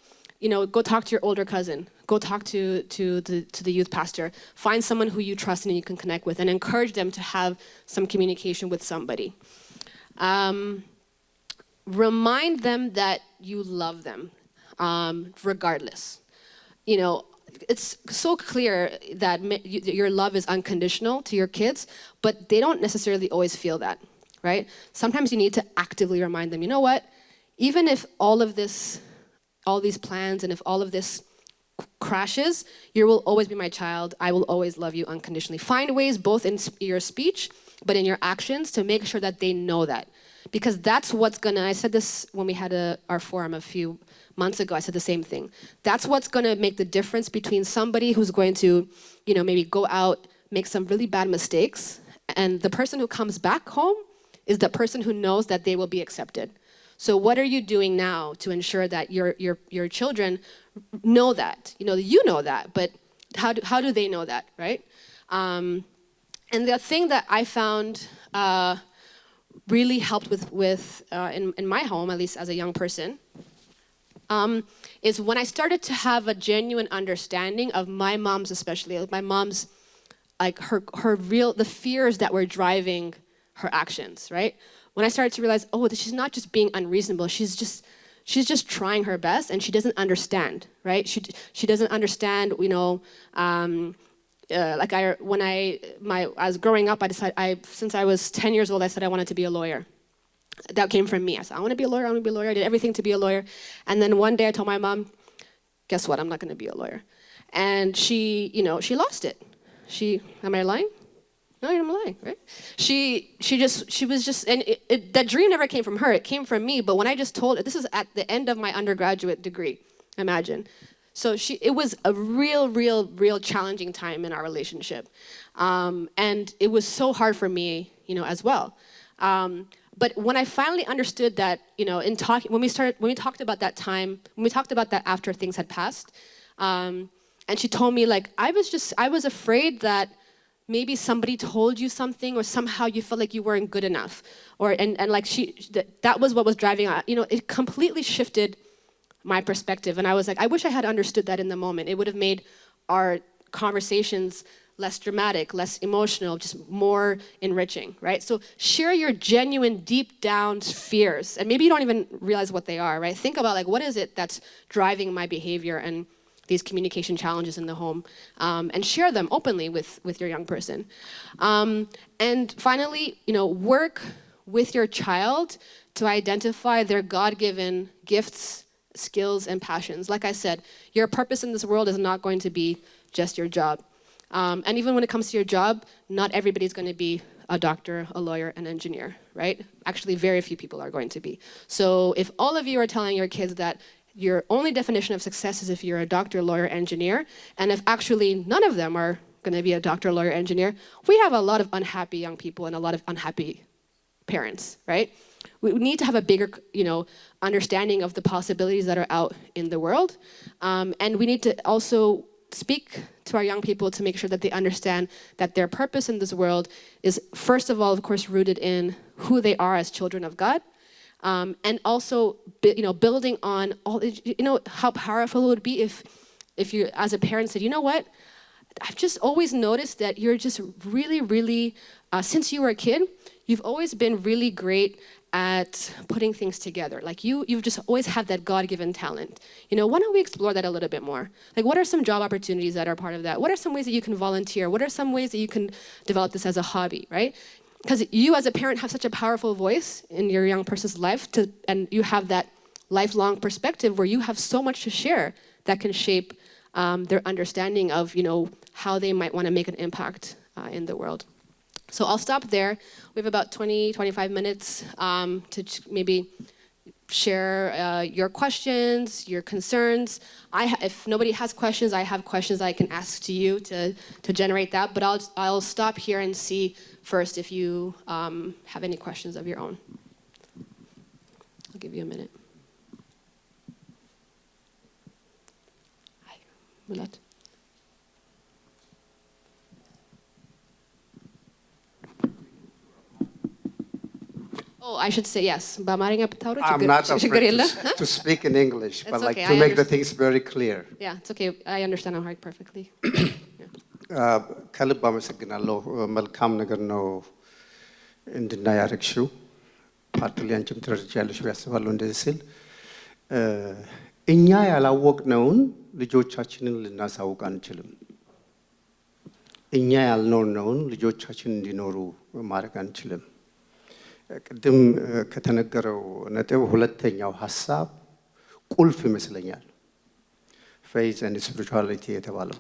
go talk to your older cousin. Go talk to the youth pastor. Find someone who you trust and you can connect with, and encourage them to have some communication with somebody. Remind them that you love them, regardless. It's so clear that your love is unconditional to your kids, but they don't necessarily always feel that, right? Sometimes you need to actively remind them, you know what? Even if all these plans and if all of this crashes, you will always be my child. I will always love you unconditionally. Find ways both in your speech, but in your actions to make sure that they know that. Because that's what's I said this when we had our forum a few months ago, I said the same thing. That's what's gonna make the difference between somebody who's going to, maybe go out, make some really bad mistakes, and the person who comes back home is the person who knows that they will be accepted. So what are you doing now to ensure that your children know that? You know that, but how do they know that, right? And the thing that I found really helped with in my home, at least as a young person, is when I started to have a genuine understanding of my mom's, especially my mom's, like the fears that were driving her actions, right? When I started to realize, she's not just being unreasonable, she's just trying her best, and she doesn't understand, right? She doesn't understand, when I was growing up, I decided, since I was 10 years old, I said I wanted to be a lawyer. That came from me. I said, I want to be a lawyer, I did everything to be a lawyer. And then one day I told my mom, guess what, I'm not going to be a lawyer. And she lost it. Am I lying? No, I'm lying, right? She was just, and that dream never came from her, it came from me. But when I just told her, this is at the end of my undergraduate degree, imagine. So it was a real challenging time in our relationship. And it was so hard for me, as well. But when I finally understood that, when we talked about that time, when we talked about that after things had passed, and she told me, like, I was afraid that maybe somebody told you something, or somehow you felt like you weren't good enough, and like that was what was driving. It completely shifted my perspective, and I was like, I wish I had understood that in the moment. It would have made our conversations less dramatic, less emotional, just more enriching, right? So share your genuine, deep down fears, and maybe you don't even realize what they are, right? Think about, like, what is it that's driving my behavior and these communication challenges in the home, and share them openly with your young person. And finally, work with your child to identify their God-given gifts, skills, and passions. Like I said, your purpose in this world is not going to be just your job. And even when it comes to your job, not everybody's going to be a doctor, a lawyer, an engineer, right? Actually, very few people are going to be. So if all of you are telling your kids that your only definition of success is if you're a doctor, lawyer, engineer, and if actually none of them are going to be a doctor, lawyer, engineer, we have a lot of unhappy young people and a lot of unhappy parents, right? We need to have a bigger, understanding of the possibilities that are out in the world, and we need to also speak to our young people to make sure that they understand that their purpose in this world is, first of all, of course, rooted in who they are as children of God. And also, building on all, how powerful it would be if you, as a parent, said, you know what, I've just always noticed that you're just really, really, since you were a kid, you've always been really great at putting things together. Like you've just always had that God-given talent. Why don't we explore that a little bit more? Like, what are some job opportunities that are part of that? What are some ways that you can volunteer? What are some ways that you can develop this as a hobby, right? Because you as a parent have such a powerful voice in your young person's life, and you have that lifelong perspective where you have so much to share that can shape their understanding of, how they might want to make an impact in the world. So I'll stop there. We have about 20-25 minutes to maybe share your questions, your concerns. If nobody has questions, I have questions I can ask to you to generate that. But I'll stop here and see first if you have any questions of your own. I'll give you a minute. Hi, Mulat. Oh, I should say yes. I'm not afraid to speak in English, but like to make the things very clear. Yeah, it's okay. I understand Amharic perfectly. ከልብ አመሰግናለሁ። መልካም ነገር ነው እንድናይ ያደረግሽው። ፓርትሊ አንቺም ትረጃለሽ ያስባለሁ እንደዚህ ሲል እኛ ያላወቅነውን ልጆቻችንን ልናሳውቅ አንችልም። እኛ ያልኖርነውን ልጆቻችን እንዲኖሩ ማድረግ አንችልም። ቅድም ከተነገረው ነጥብ ሁለተኛው ሐሳብ ቁልፍ ይመስለኛል። ፌዝ ኤንድ ስፒሪቹዋሊቲ የተባለው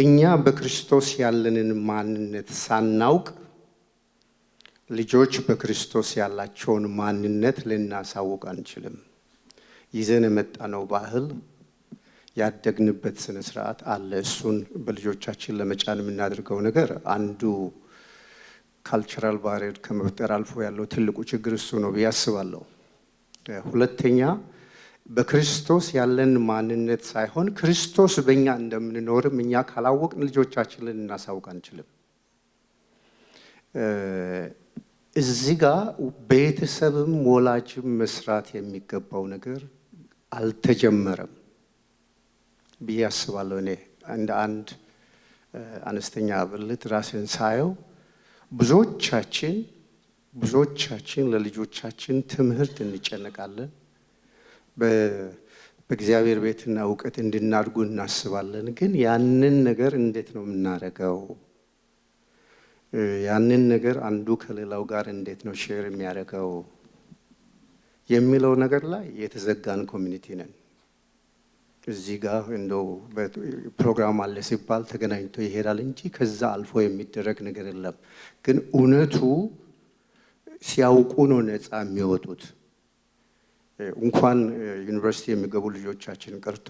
እኛ በክርስቶስ ያለንን ማንነት ሳናውቅ ልጆች በክርስቶስ ያላቸውን ማንነት ልናሳውቅ አንችልም። ይዘን የመጣነው ባህል ያደግንበት ስነ ስርዓት አለ። እሱን በልጆቻችን ለመጫን የምናደርገው ነገር አንዱ ካልቸራል ባሪየር ከመፍጠር አልፎ ያለው ትልቁ ችግር እሱ ነው ብዬ አስባለሁ። ሁለተኛ በክርስቶስ ያለን ማንነት ሳይሆን ክርስቶስ በእኛ እንደምንኖርም እኛ ካላወቅን ልጆቻችንን ልናሳውቅ አንችልም። እዚህ ጋር ቤተሰብም ወላጅም መስራት የሚገባው ነገር አልተጀመረም ብዬ አስባለሁ። እኔ እንደ አንድ አነስተኛ ብልት ራስን ሳየው ብዙዎቻችን ለልጆቻችን ትምህርት እንጨነቃለን። በእግዚአብሔር ቤትና እውቀት እንድናድጉ እናስባለን። ግን ያንን ነገር እንዴት ነው የምናደርገው? ያንን ነገር አንዱ ከሌላው ጋር እንዴት ነው ሼር የሚያደርገው የሚለው ነገር ላይ የተዘጋን ኮሚኒቲ ነን። እዚህ ጋር እንደው ፕሮግራም አለ ሲባል ተገናኝቶ ይሄዳል እንጂ ከዛ አልፎ የሚደረግ ነገር የለም። ግን እውነቱ ሲያውቁ ነው ነፃ የሚወጡት። እንኳን ዩኒቨርሲቲ የሚገቡ ልጆቻችን ቀርቶ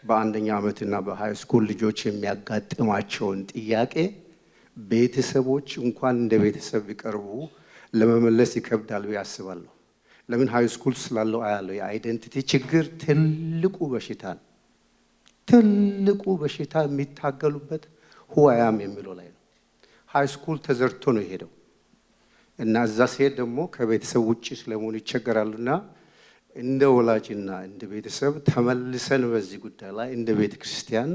በአንደኛ ዓመትና በሃይ ስኩል ልጆች የሚያጋጥማቸውን ጥያቄ ቤተሰቦች እንኳን እንደ ቤተሰብ ቢቀርቡ ለመመለስ ይከብዳል ብዬ አስባለሁ። ለምን ሃይ ስኩል ስላለው አያለው የአይደንቲቲ ችግር ትልቁ በሽታ የሚታገሉበት ሁዋያም የሚለው ላይ ነው። ሃይ ስኩል ተዘርቶ ነው የሄደው እና እዛ ሲሄድ ደግሞ ከቤተሰብ ውጪ ስለመሆኑ ይቸገራሉና እንደ ወላጅና እንደ ቤተሰብ ተመልሰን በዚህ ጉዳይ ላይ እንደ ቤተክርስቲያን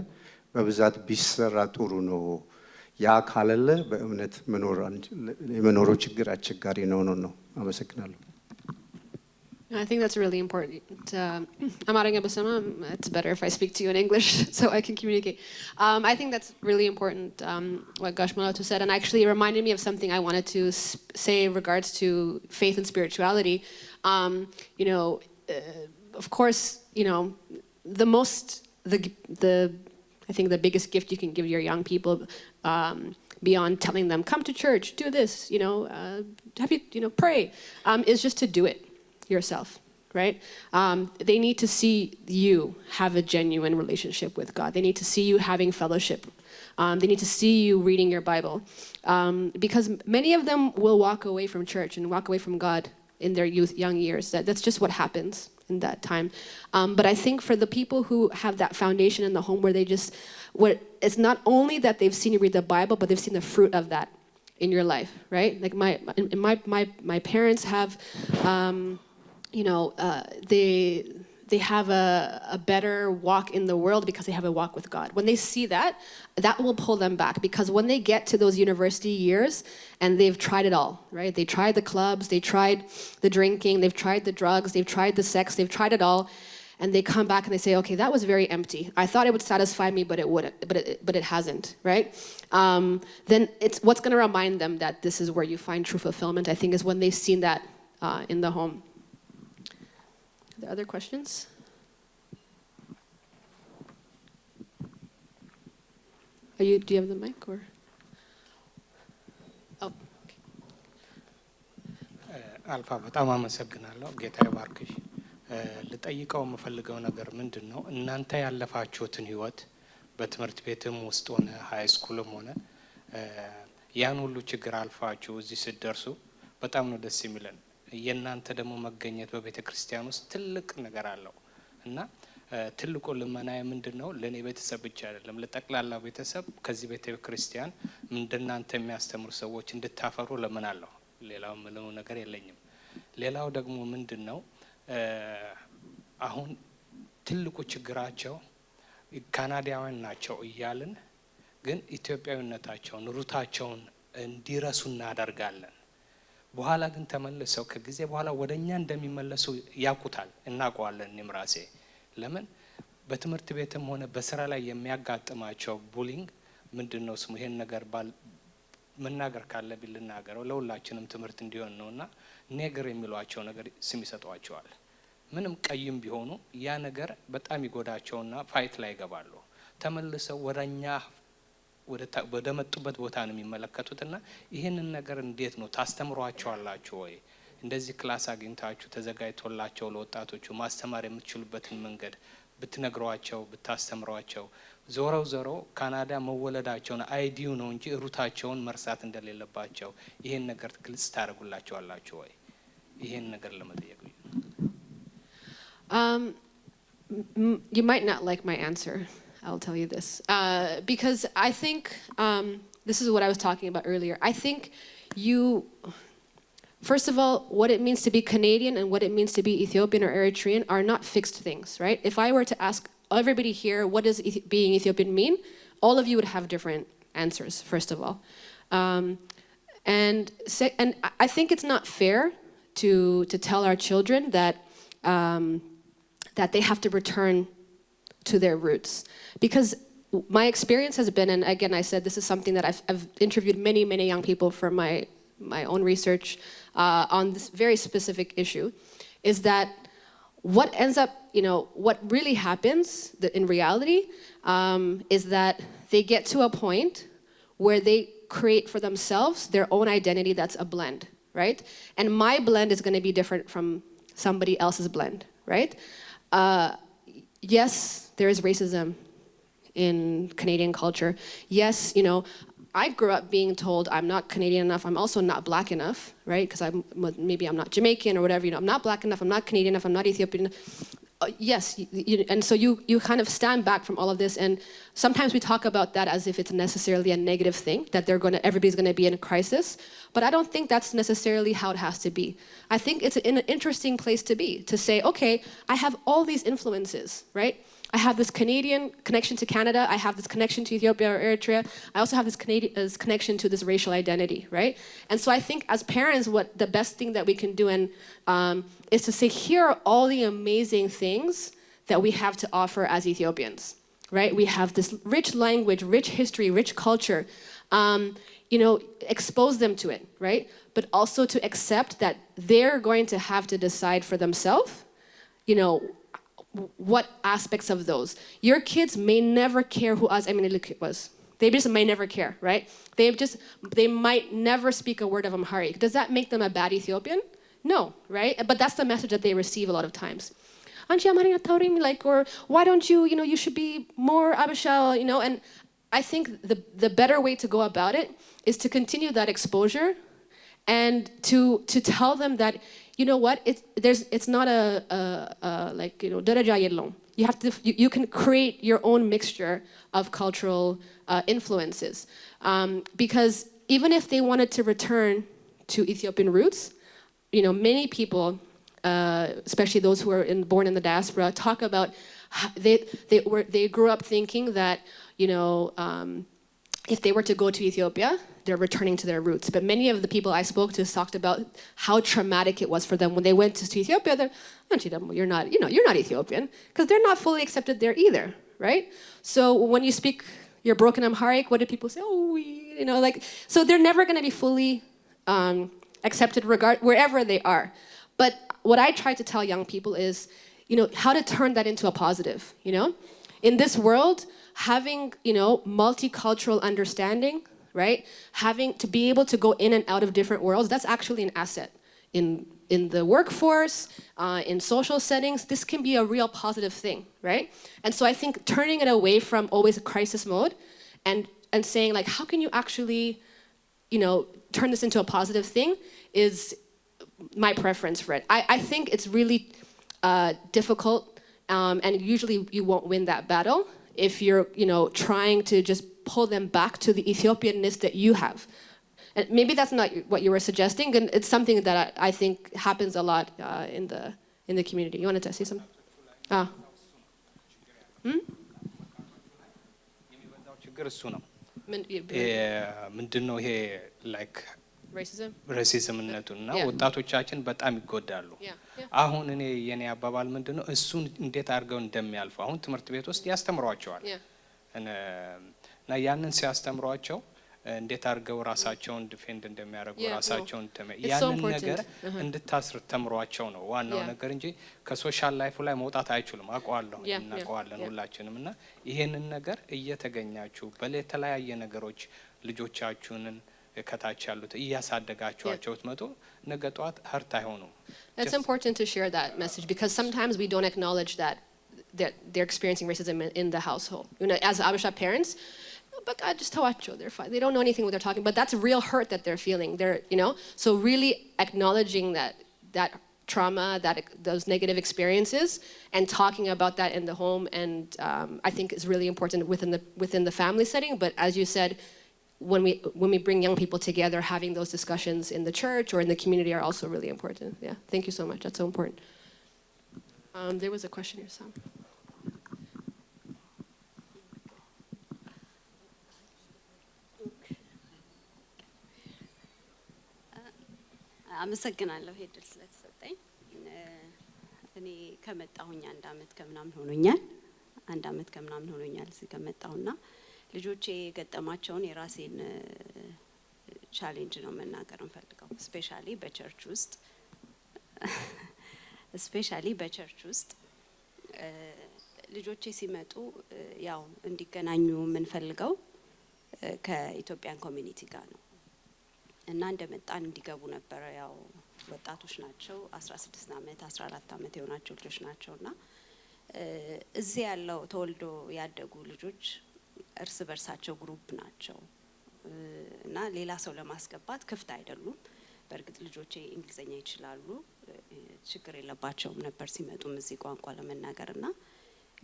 በብዛት ቢሰራ ጥሩ ነው። ያ ካለለ በእምነት መኖሩ ችግር አስቸጋሪ ነው። አመሰግናለሁ። I think that's really important. It's better if I speak to you in English so I can communicate. I think that's really important, what Gosh Malatu said, and actually it reminded me of something I wanted to say in regards to faith and spirituality. Of course, I think the biggest gift you can give your young people, beyond telling them, come to church, do this, pray, is just to do it yourself, right? They need to see you have a genuine relationship with God. They need to see you having fellowship. They need to see you reading your Bible. Because many of them will walk away from church and walk away from God in their young years. That's just what happens that time. But I think for the people who have that foundation in the home where where it's not only that they've seen you read the Bible, but they've seen the fruit of that in your life, right? Like my parents have, they have a better walk in the world because they have a walk with God. When they see that, that will pull them back, because when they get to those university years and they've tried it all, right? They tried the clubs, they tried the drinking, they've tried the drugs, they've tried the sex, they've tried it all, and they come back and they say, okay, that was very empty. I thought it would satisfy me, but it wouldn't, but it hasn't, right? Then it's what's going to remind them that this is where you find true fulfillment, I think, is when they've seen that in the home. Are there other questions? Do you have the mic or? Oh. አልፋ በጣም አመሰግናለሁ። ጌታ ይባርክሽ። ልጠይቀው የምፈልገው ነገር ምንድን ነው? እናንተ ያለፋችሁትን ህይወት በትምህርት ቤትም ውስጥ ሆነ ሃይ ስኩልም ሆነ ያን ሁሉ ችግር አልፋችሁ እዚህ ስትደርሱ በጣም ነው ደስ የሚለን። የእናንተ ደግሞ መገኘት በቤተክርስቲያን ውስጥ ትልቅ ነገር አለው እና ትልቁ ልመናዬ ምንድነው? ለኔ ቤተሰብ ብቻ አይደለም፣ ለጠቅላላ ቤተሰብ ከዚህ ቤተክርስቲያን እንደናንተ የሚያስተምሩ ሰዎች እንድታፈሩ ለምናለሁ። ሌላው ምንም ነገር የለኝም። ሌላው ደግሞ ምንድነው? አሁን ትልቁ ችግራቸው ካናዳውያን ናቸው እያልን ግን ኢትዮጵያዊነታቸውን ሩታቸውን እንዲረሱ እናደርጋለን። በኋላ ግን ተመልሰው ከጊዜ በኋላ ወደኛ እንደሚመለሱ ያውቁታል፣ እናውቀዋለን። እኔም ራሴ ለምን በትምህርት ቤትም ሆነ በስራ ላይ የሚያጋጥማቸው ቡሊንግ ምንድነው ስሙ? ይሄን ነገር መናገር ካለብኝ ልናገረው፣ ለሁላችንም ትምህርት እንዲሆን ነውና ኔገር የሚሏቸው ነገር ስም ይሰጧቸዋል። ምንም ቀይም ቢሆኑ ያ ነገር በጣም ይጎዳቸውና ፋይት ላይ ይገባሉ። ተመልሰው ወደኛ ወደ መጡበት ቦታ ነው የሚመለከቱትና ይሄንን ነገር እንዴት ነው ታስተምሯቸዋላችሁ ወይ? እንደዚህ ክላስ አግኝታችሁ ተዘጋጅቶላቸው ለወጣቶቹ ማስተማር የምትችሉበትን መንገድ ብትነግሯቸው ብታስተምሯቸው፣ ዞሮ ካናዳ መወለዳቸውን አይዲው ነው እንጂ ሩታቸውን መርሳት እንደሌለባቸው ይሄን ነገር ግልጽ ታደርጉላቸዋላችሁ ወይ? ይሄን ነገር ለመጠየቅ You might not like my answer. I'll tell you this. Because I think, this is what I was talking about earlier. I think first of all, what it means to be Canadian and what it means to be Ethiopian or Eritrean are not fixed things, right? If I were to ask everybody here, what does being Ethiopian mean? All of you would have different answers, first of all. And I think it's not fair to tell our children that they have to return to their roots, because my experience has been, and again I said this is something that I've interviewed many young people for my own research on this very specific issue, is that what ends up, what really happens in reality is that they get to a point where they create for themselves their own identity that's a blend, right? And my blend is going to be different from somebody else's blend, right? Yes, there is racism in Canadian culture. Yes, I grew up being told I'm not Canadian enough, I'm also not black enough, right? Because maybe I'm not Jamaican or whatever, I'm not black enough, I'm not Canadian enough, I'm not Ethiopian enough. Yes, and so you kind of stand back from all of this, and sometimes we talk about that as if it's necessarily a negative thing, that everybody's going to be in a crisis, but I don't think that's necessarily how it has to be. I think it's an interesting place to be, to say, okay, I have all these influences, right? I have this Canadian connection to Canada, I have this connection to Ethiopia or Eritrea, I also have this connection to this racial identity, right? And so I think as parents, what the best thing that we can do is to say, here are all the amazing things that we have to offer as Ethiopians, right? We have this rich language, rich history, rich culture, expose them to it, right? But also to accept that they're going to have to decide for themselves, what aspects of those. Your kids may never care who Azaminelik was. They just may never care, right? They might never speak a word of Amharic. Does that make them a bad Ethiopian? No, right? But that's the message that they receive a lot of times. Or why don't you, you should be more Abishal, and I think the better way to go about it is to continue that exposure and to tell them that, you know what, it's not a like, you know, daraja yellom. You have to, you can create your own mixture of cultural influences, because even if they wanted to return to Ethiopian roots, you know, many people, especially those who are born in the diaspora, talk about they grew up thinking that, you know, if they were to go to Ethiopia, they're returning to their roots. But many of the people I spoke to talked about how traumatic it was for them when they went to Ethiopia. They're, you're not, you know, you're not Ethiopian, because they're not fully accepted there either, right? So when you speak your broken Amharic, what do people say? Oh, you know, like, so they're never going to be fully accepted wherever they are. But what I try to tell young people is, you know, how to turn that into a positive, you know? In this world, having, you know, multicultural understanding, right? Having to be able to go in and out of different worlds, that's actually an asset. In the workforce, in social settings, this can be a real positive thing, right? And so I think turning it away from always a crisis mode and saying, like, how can you actually, you know, turn this into a positive thing is my preference for it. I think it's really difficult, and usually you won't win that battle if you're, you know, trying to just pull them back to the Ethiopianness that you have. And maybe that's not what you were suggesting, and it's something that I think happens a lot in the community. You wanted to say something? ምንድነው ይሄ ላይክ ሬሲዝምነቱና Yeah. ወጣቶቻችን በጣም ይጎዳሉ። አሁን እኔ የኔ አባባል ምንድነው እሱን እንዴት አድርገው እንደሚያልፉ አሁን ትምህርት ቤት ውስጥ ያስተምሯቸዋል እና ያንን ሲያስተምሯቸው እንዴት አድርገው ራሳቸውን ዲፌንድ እንደሚያደርጉ ራሳቸውን ያንን ነገር እንድታስተምሯቸው ነው ዋናው ነገር እንጂ ከሶሻል ላይፍ ላይ መውጣት አይችሉም። አቋዋለሁ እናቋዋለን ሁላችንም እና ይሄንን ነገር እየተገኛችሁ በለተለያየ ነገሮች ልጆቻችሁንን ከታች ያሉት እያሳደጋችኋቸው ትመጡ ነገ ጧት ሀርት አይሆኑም። It's important to share that message because sometimes we don't acknowledge that they're experiencing racism in the household. You know, as Abisha parents, but God, just tawacho, they're fine. They don't know anything what they're talking, but that's real hurt that they're feeling. They're, you know, so really acknowledging that trauma, those negative experiences, and talking about that in the home, and I think is really important within the family setting. But as you said, when we bring young people together, having those discussions in the church or in the community are also really important. Yeah, thank you so much. That's so important. There was a question here, Sam. አመሰግናለሁ ሄድል ስለተሰጠኝ። እኔ ከመጣሁኝ አንድ አመት ከምናምን ሆኖኛል እዚህ ከመጣሁና ልጆቼ የገጠማቸውን የራሴን ቻሌንጅ ነው መናገር እንፈልገው ስፔሻሊ በቸርች ውስጥ ልጆቼ ሲመጡ ያው እንዲገናኙ የምንፈልገው ከኢትዮጵያን ኮሚኒቲ ጋር ነው እና እንደመጣን እንዲገቡ ነበር። ያው ወጣቶች ናቸው 16 አመት 14 አመት የሆናቸው ልጆች ናቸውና እዚህ ያለው ተወልዶ ያደጉ ልጆች እርስ በርሳቸው ግሩፕ ናቸው እና ሌላ ሰው ለማስገባት ክፍት አይደሉም። በእርግጥ ልጆቼ እንግሊዘኛ ይችላሉ፣ ችግር የለባቸውም ነበር ሲመጡም እዚህ ቋንቋ ለመናገርና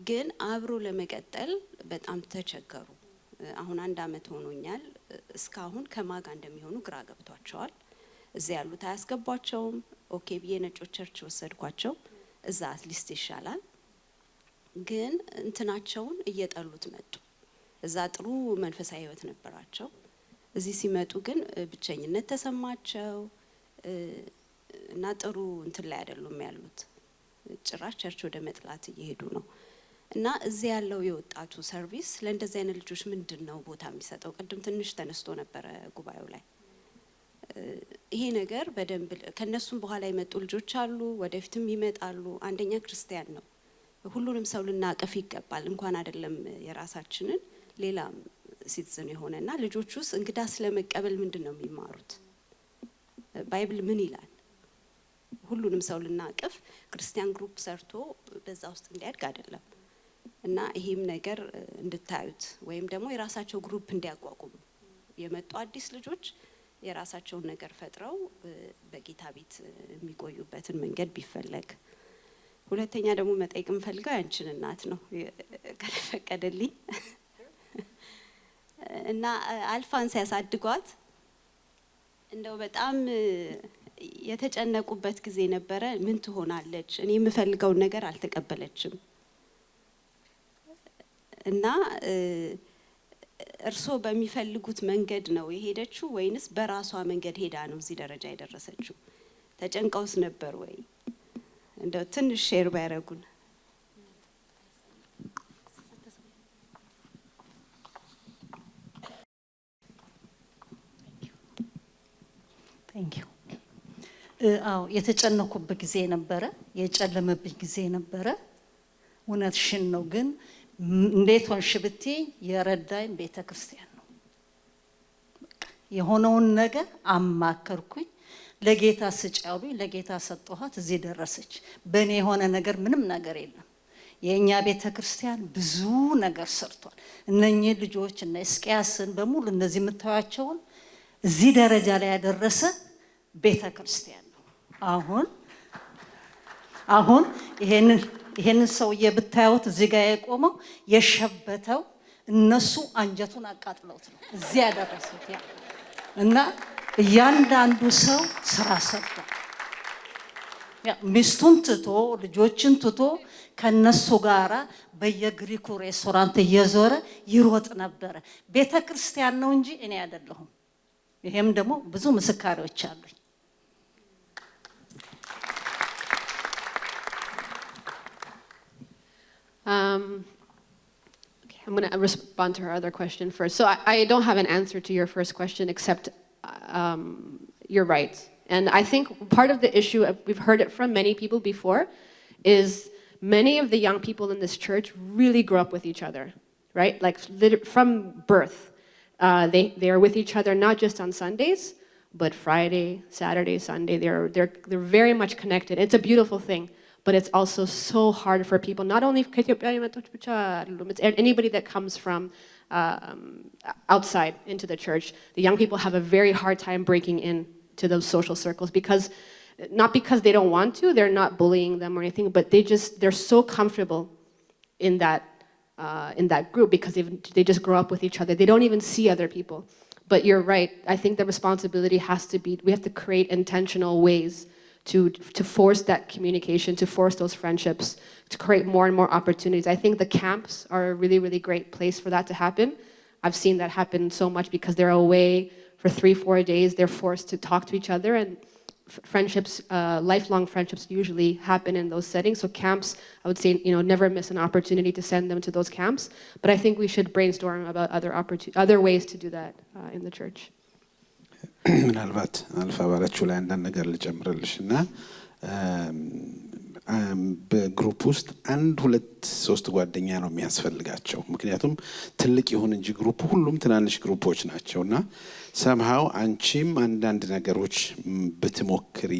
ግን አብሮ ለመቀጠል በጣም ተቸገሩ። አሁን አንድ አመት ሆኖኛል። እስካሁን ከማጋ እንደሚሆኑ ግራ ገብቷቸዋል። እዚህ ያሉት አያስገቧቸውም። ኦኬ ብዬ ነጮች ቸርች ወሰድኳቸው። እዛ አትሊስት ይሻላል። ግን እንትናቸውን እየጠሉት መጡ። እዛ ጥሩ መንፈሳዊ ህይወት ነበራቸው። እዚህ ሲመጡ ግን ብቸኝነት ተሰማቸው እና ጥሩ እንትን ላይ አይደሉም ያሉት። ጭራሽ ቸርች ወደ መጥላት እየሄዱ ነው። እና እዚህ ያለው የወጣቱ ሰርቪስ ለእንደዚህ አይነት ልጆች ምንድነው ቦታ የሚሰጠው? ቅድም ትንሽ ተነስቶ ነበር ጉባኤው ላይ። ይሄ ነገር በደንብ ከነሱም በኋላ የመጡ ልጆች አሉ፣ ወደፊትም ይመጣሉ። አንደኛ ክርስቲያን ነው፣ ሁሉንም ሰው ልናቀፍ ይገባል። እንኳን አይደለም የራሳችንን ሌላም ሲቲዝን የሆነና ልጆቹስ እንግዳ ስለመቀበል ምንድነው የሚማሩት? ባይብል ምን ይላል? ሁሉንም ሰው ልናቀፍ ክርስቲያን ግሩፕ ሰርቶ በዛ ውስጥ እንዲያድግ አይደለም። እና ይሄም ነገር እንድታዩት ወይም ደግሞ የራሳቸው ግሩፕ እንዲያቋቁሙ የመጡ አዲስ ልጆች የራሳቸውን ነገር ፈጥረው በጌታ ቤት የሚቆዩበትን መንገድ ቢፈለግ። ሁለተኛ ደግሞ መጠየቅ የምፈልገው ያንቺን እናት ነው ከተፈቀደልኝ እና አልፋን ሲያሳድጓት እንደው በጣም የተጨነቁበት ጊዜ ነበረ። ምን ትሆናለች? እኔ የምፈልገውን ነገር አልተቀበለችም እና እርሶ በሚፈልጉት መንገድ ነው የሄደችው ወይንስ በራሷ መንገድ ሄዳ ነው እዚህ ደረጃ የደረሰችው? ተጨንቀውስ ነበር ወይ? እንደው ትንሽ ሼር ባያረጉን። Thank you. አዎ የተጨነኩበት ጊዜ ነበረ፣ የጨለመብኝ ጊዜ ነበረ። እውነትሽን ነው። ግን እንዴት ሆንሽ ብትይ የረዳኝ ቤተክርስቲያን ነው። የሆነውን ነገር አማከርኩኝ፣ ለጌታ ስጫሉኝ፣ ለጌታ ሰጠኋት፣ እዚህ ደረሰች። በእኔ የሆነ ነገር ምንም ነገር የለም። የኛ ቤተክርስቲያን ብዙ ነገር ሰርቷል። እነኚህ ልጆች እና እስቂያስን በሙሉ እነዚህ የምታዩአቸውን እዚህ ደረጃ ላይ ያደረሰ ቤተክርስቲያን ነው። አሁን ይሄንን ሰውዬ ብታዩት እዚህ ጋር የቆመው የሸበተው እነሱ አንጀቱን አቃጥለውት ነው እዚህ ያደረሱት ያ እና እያንዳንዱ ሰው ስራ ሰርቷል። ሚስቱን ትቶ ልጆችን ትቶ ከነሱ ጋራ በየግሪኩ ሬስቶራንት እየዞረ ይሮጥ ነበር። ቤተክርስቲያን ነው እንጂ እኔ አይደለሁም። ይሄም ደግሞ ብዙ ምስካሪዎች አሉኝ። Okay, I'm going to respond to her other question first. So I don't have an answer to your first question, except you're right. And I think part of the issue, we've heard it from many people before, is many of the young people in this church really grew up with each other, right? Like from birth. They are with each other not just on Sundays, but Friday, Saturday, Sunday. They're very much connected. It's a beautiful thing. But it's also so hard for people, not only Ethiopian, it's anybody that comes from outside into the church. The young people have a very hard time breaking into those social circles not because they don't want to, they're not bullying them or anything, but they're so comfortable in that group because they just grow up with each other. They don't even see other people. But you're right. I think the responsibility has to be, we have to create intentional ways to force that communication, to force those friendships, to create more and more opportunities. I think the camps are a really, really great place for that to happen. I've seen that happen so much because they're away for 3-4 days. They're forced to talk to each other, and friendships, lifelong friendships usually happen in those settings. So camps, I would say, never miss an opportunity to send them to those camps. But I think we should brainstorm about other ways to do that in the church. ምናልባት አልፋ ባለችው ላይ አንዳንድ ነገር ልጨምርልሽና በግሩፕ ውስጥ 1-2-3 ጓደኛ ነው የሚያስፈልጋቸው። ምክንያቱም ትልቅ ይሁን እንጂ ግሩፕ ሁሉም ትናንሽ ግሩፖች ናቸውና ሰምሃው አንቺም አንዳንድ ነገሮች ብትሞክሪ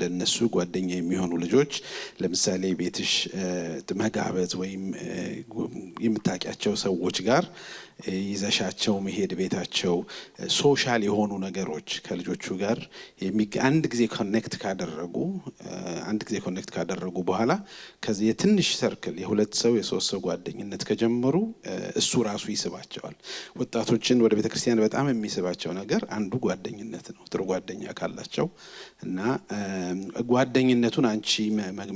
ለነሱ ጓደኛ የሚሆኑ ልጆች ለምሳሌ ቤትሽ መጋበዝ ወይም የምታውቂያቸው ሰዎች ጋር ይዘሻቸው መሄድ ቤታቸው ሶሻል የሆኑ ነገሮች ከልጆቹ ጋር አንድ ጊዜ ኮኔክት ካደረጉ በኋላ ከዚህ የትንሽ ሰርክል የሁለት ሰው የሶስት ሰው ጓደኝነት ከጀመሩ እሱ ራሱ ይስባቸዋል። ወጣቶችን ወደ ቤተክርስቲያን በጣም የሚስባቸው ነገር አንዱ ጓደኝነት ነው። ጥሩ ጓደኛ ካላቸው እና ጓደኝነቱን አንቺ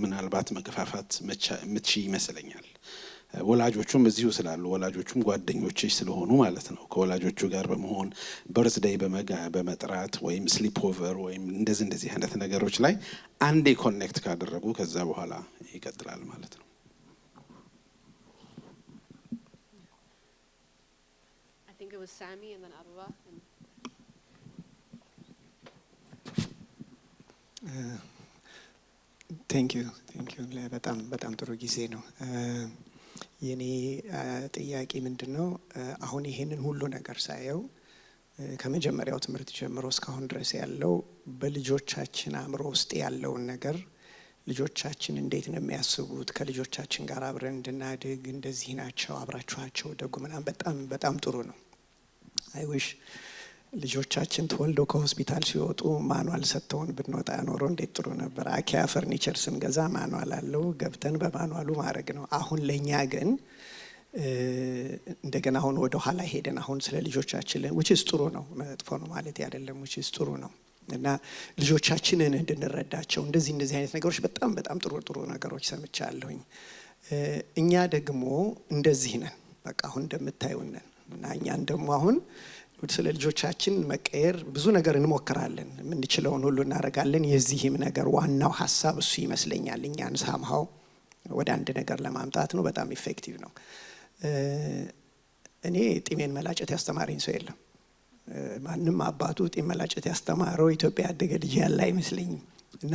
ምናልባት መገፋፋት ምትሺ ይመስለኛል። ወላጆቹም እዚሁ ስላሉ ወላጆቹም ጓደኞችሽ ስለሆኑ ማለት ነው። ከወላጆቹ ጋር በመሆን በርዝዴይ በመጥራት ወይም ስሊፕ ኦቨር ወይም እንደዚህ አይነት ነገሮች ላይ አንዴ ኮኔክት ካደረጉ ከዛ በኋላ ይቀጥላል ማለት ነው። I think it was Sammy and then Aruba. Thank you. በጣም ጥሩ ጊዜ ነው። የኔ ጥያቄ ምንድነው አሁን ይሄንን ሁሉ ነገር ሳየው ከመጀመሪያው ትምህርት ጀምሮ እስካሁን ድረስ ያለው በልጆቻችን አእምሮ ውስጥ ያለውን ነገር ልጆቻችን እንዴት ነው የሚያስቡት ከልጆቻችን ጋር አብረን እንድናድግ እንደዚህ ናቸው አብራችኋቸው ደጉ ምናምን በጣም ጥሩ ነው። አይ ዊሽ ልጆቻችን ተወልደው ከሆስፒታል ሲወጡ ማኑዋል ሰጥተውን ብንወጣ ኖሮ እንዴት ጥሩ ነበር። አኪያ ፈርኒቸር ስንገዛ ማኑዋል አለው፣ ገብተን በማኑዋሉ ማድረግ ነው። አሁን ለኛ ግን እንደገና አሁን ወደ ኋላ ሄደን አሁን ስለ ልጆቻችን which is ጥሩ ነው፣ መጥፎ ነው ማለት አይደለም፣ which is ጥሩ ነው እና ልጆቻችንን እንድንረዳቸው እንደዚህ አይነት ነገሮች በጣም ጥሩ ነገሮች ሰምቻለሁኝ። እኛ ደግሞ እንደዚህ ነን፣ በቃ አሁን እንደምታዩን ነን እና እኛን ደግሞ አሁን ስለ ልጆቻችን መቀየር ብዙ ነገር እንሞክራለን፣ የምንችለውን ሁሉ እናደርጋለን። የዚህም ነገር ዋናው ሀሳብ እሱ ይመስለኛል፣ እኛን ሳምሃው ወደ አንድ ነገር ለማምጣት ነው። በጣም ኢፌክቲቭ ነው። እኔ ጢሜን መላጨት ያስተማረኝ ሰው የለም። ማንም አባቱ ጢም መላጨት ያስተማረው ኢትዮጵያ ያደገ ልጅ ያለ አይመስለኝም። እና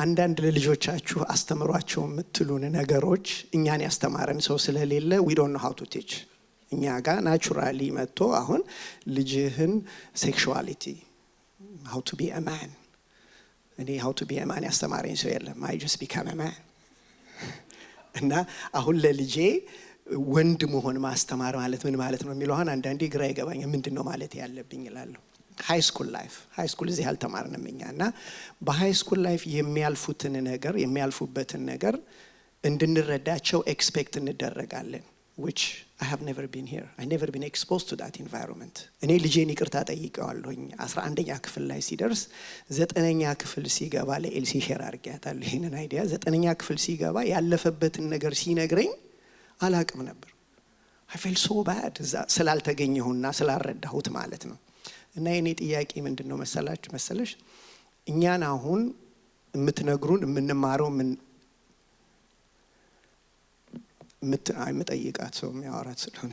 አንዳንድ ለልጆቻችሁ አስተምሯቸው የምትሉን ነገሮች እኛን ያስተማረን ሰው ስለሌለ we don't know how to teach። እኛ ጋር ናቹራሊ መጥቶ አሁን ልጅህን ሴክሹዋሊቲ how to be a man እኔ how to be a man ያስተማረኝ ሰው የለም። I just become a man። እና አሁን ለልጄ ወንድ መሆን ማስተማር ማለት ምን ማለት ነው የሚለው አሁን አንዳንዴ ግራ ይገባኛል። ምንድነው ማለት ያለብኝ እላለሁ። ሃይ ስኩል እዚህ አልተማርንም እኛና በሃይ ስኩል ላይፍ የሚያልፉበትን ነገር እንድንረዳቸው ኤክስፔክት እንደረጋለን which I have never been here. I never been exposed to that environment. እኔ ልጄን ይቅርታ ጠይቀዋለሁኝ 11ኛ ክፍል ላይ ሲደርስ 9ኛ ክፍል ሲገባ ለኤልሲ ሼር አድርጌያታለሁ ይሄንን አይዲያ። 9ኛ ክፍል ሲገባ ያለፈበትን ነገር ሲነግረኝ አላቅም ነበር። I felt so bad ስላልተገኘሁና ስላልረዳሁት ማለት ነው። እና የኔ ጥያቄ ምንድነው መሰለሽ እኛን አሁን የምትነግሩን የምንማረው መጠይቃት ሰው የሚያወራት ስለሆነ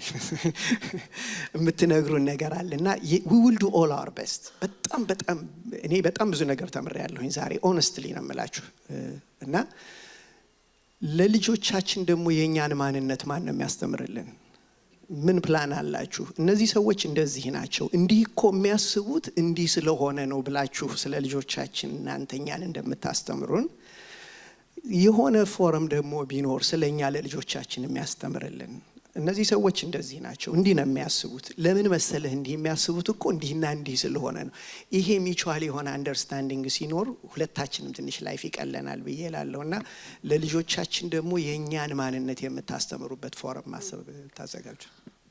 የምትነግሩን ነገር አለና we will do all our best። በጣም እኔ በጣም ብዙ ነገር ተምሬያለሁኝ ዛሬ honestly ነው የምላችሁ። እና ለልጆቻችን ደግሞ የኛን ማንነት ማን ነው የሚያስተምርልን? ምን ፕላን አላችሁ? እነዚህ ሰዎች እንደዚህ ናቸው፣ እንዲህ እኮ የሚያስቡት እንዲህ ስለሆነ ነው ብላችሁ ስለ ልጆቻችን እናንተኛን እንደምታስተምሩን የሆነ ፎረም ደግሞ ቢኖር ስለኛ ለልጆቻችን የሚያስተምርልን እነዚህ ሰዎች እንደዚህ ናቸው፣ እንዲህ ነው የሚያስቡት። ለምን መሰለህ እንዲህ የሚያስቡት እኮ እንዲህና እንዲህ ስለሆነ ነው። ይሄ ሚቹዋል የሆነ አንደርስታንዲንግ ሲኖር ሁለታችንም ትንሽ ላይፍ ይቀለናል ብዬ እላለሁና ለልጆቻችን ደግሞ የኛን ማንነት የምታስተምሩበት ፎረም ማሰብ ታዘጋጁ።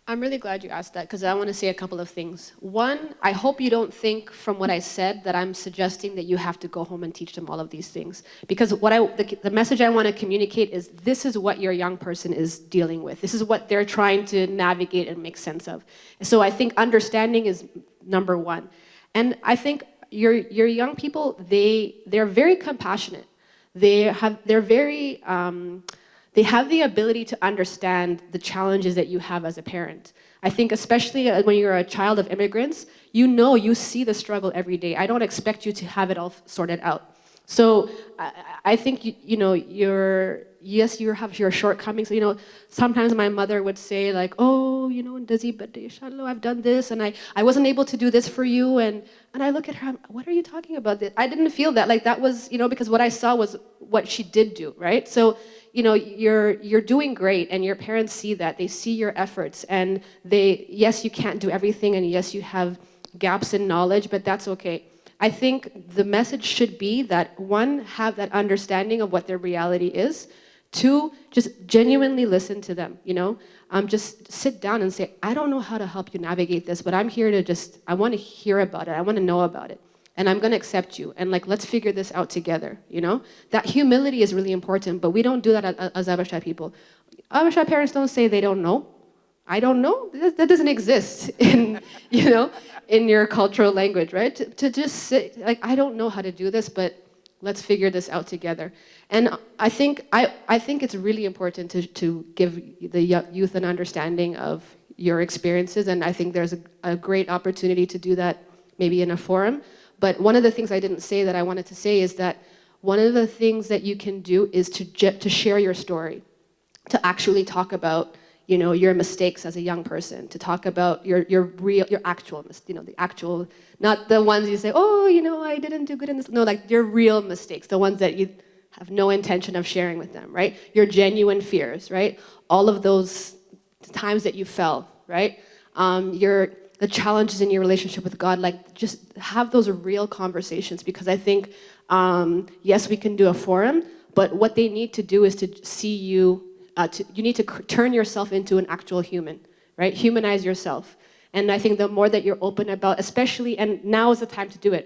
I'm really glad you asked that because I want to say a couple of things. One, I hope you don't think from what I said that I'm suggesting that you have to go home and teach them all of these things. Because the message I want to communicate is this is what your young person is dealing with. This is what they're trying to navigate and make sense of. So I think understanding is number one. And I think your young people, they're very compassionate. They have the ability to understand the challenges that you have as a parent. I think especially when you're a child of immigrants, you see the struggle every day. I don't expect you to have it all sorted out. So I think, yes, you have your shortcomings. Sometimes my mother would say like, oh, I've done this and I wasn't able to do this for you. And I look at her, what are you talking about? I didn't feel that. Like that was, because what I saw was what she did do, right? So, you're doing great and your parents see that. They see your efforts and yes, you can't do everything and yes, you have gaps in knowledge, but that's okay. I think the message should be that one, have that understanding of what their reality is. Two, just genuinely listen to them, just sit down and say, I don't know how to help you navigate this, but I'm here to I want to hear about it. I want to know about it. And I'm going to accept you. And let's figure this out together, That humility is really important, but we don't do that as Abasha people. Abasha parents don't say they don't know. I don't know. That doesn't exist in your cultural language, right? To just say, I don't know how to do this, but let's figure this out together. And I think it's really important to give the youth an understanding of your experiences, and I think there's a great opportunity to do that maybe in a forum. But one of the things I didn't say that I wanted to say is that one of the things that you can do is to share your story, to actually talk about your mistakes as a young person, to talk about your actual, the actual, not the ones you say, oh, I didn't do good in this. No, like your real mistakes, the ones that you have no intention of sharing with them, right? Your genuine fears, right? All of those times that you fell, right? the challenges in your relationship with God, like just have those real conversations, because I think, yes, we can do a forum, but what they need to do is to see you, you need to turn yourself into an actual human, right? Humanize yourself. And I think the more that you're open about, especially, and now is the time to do it,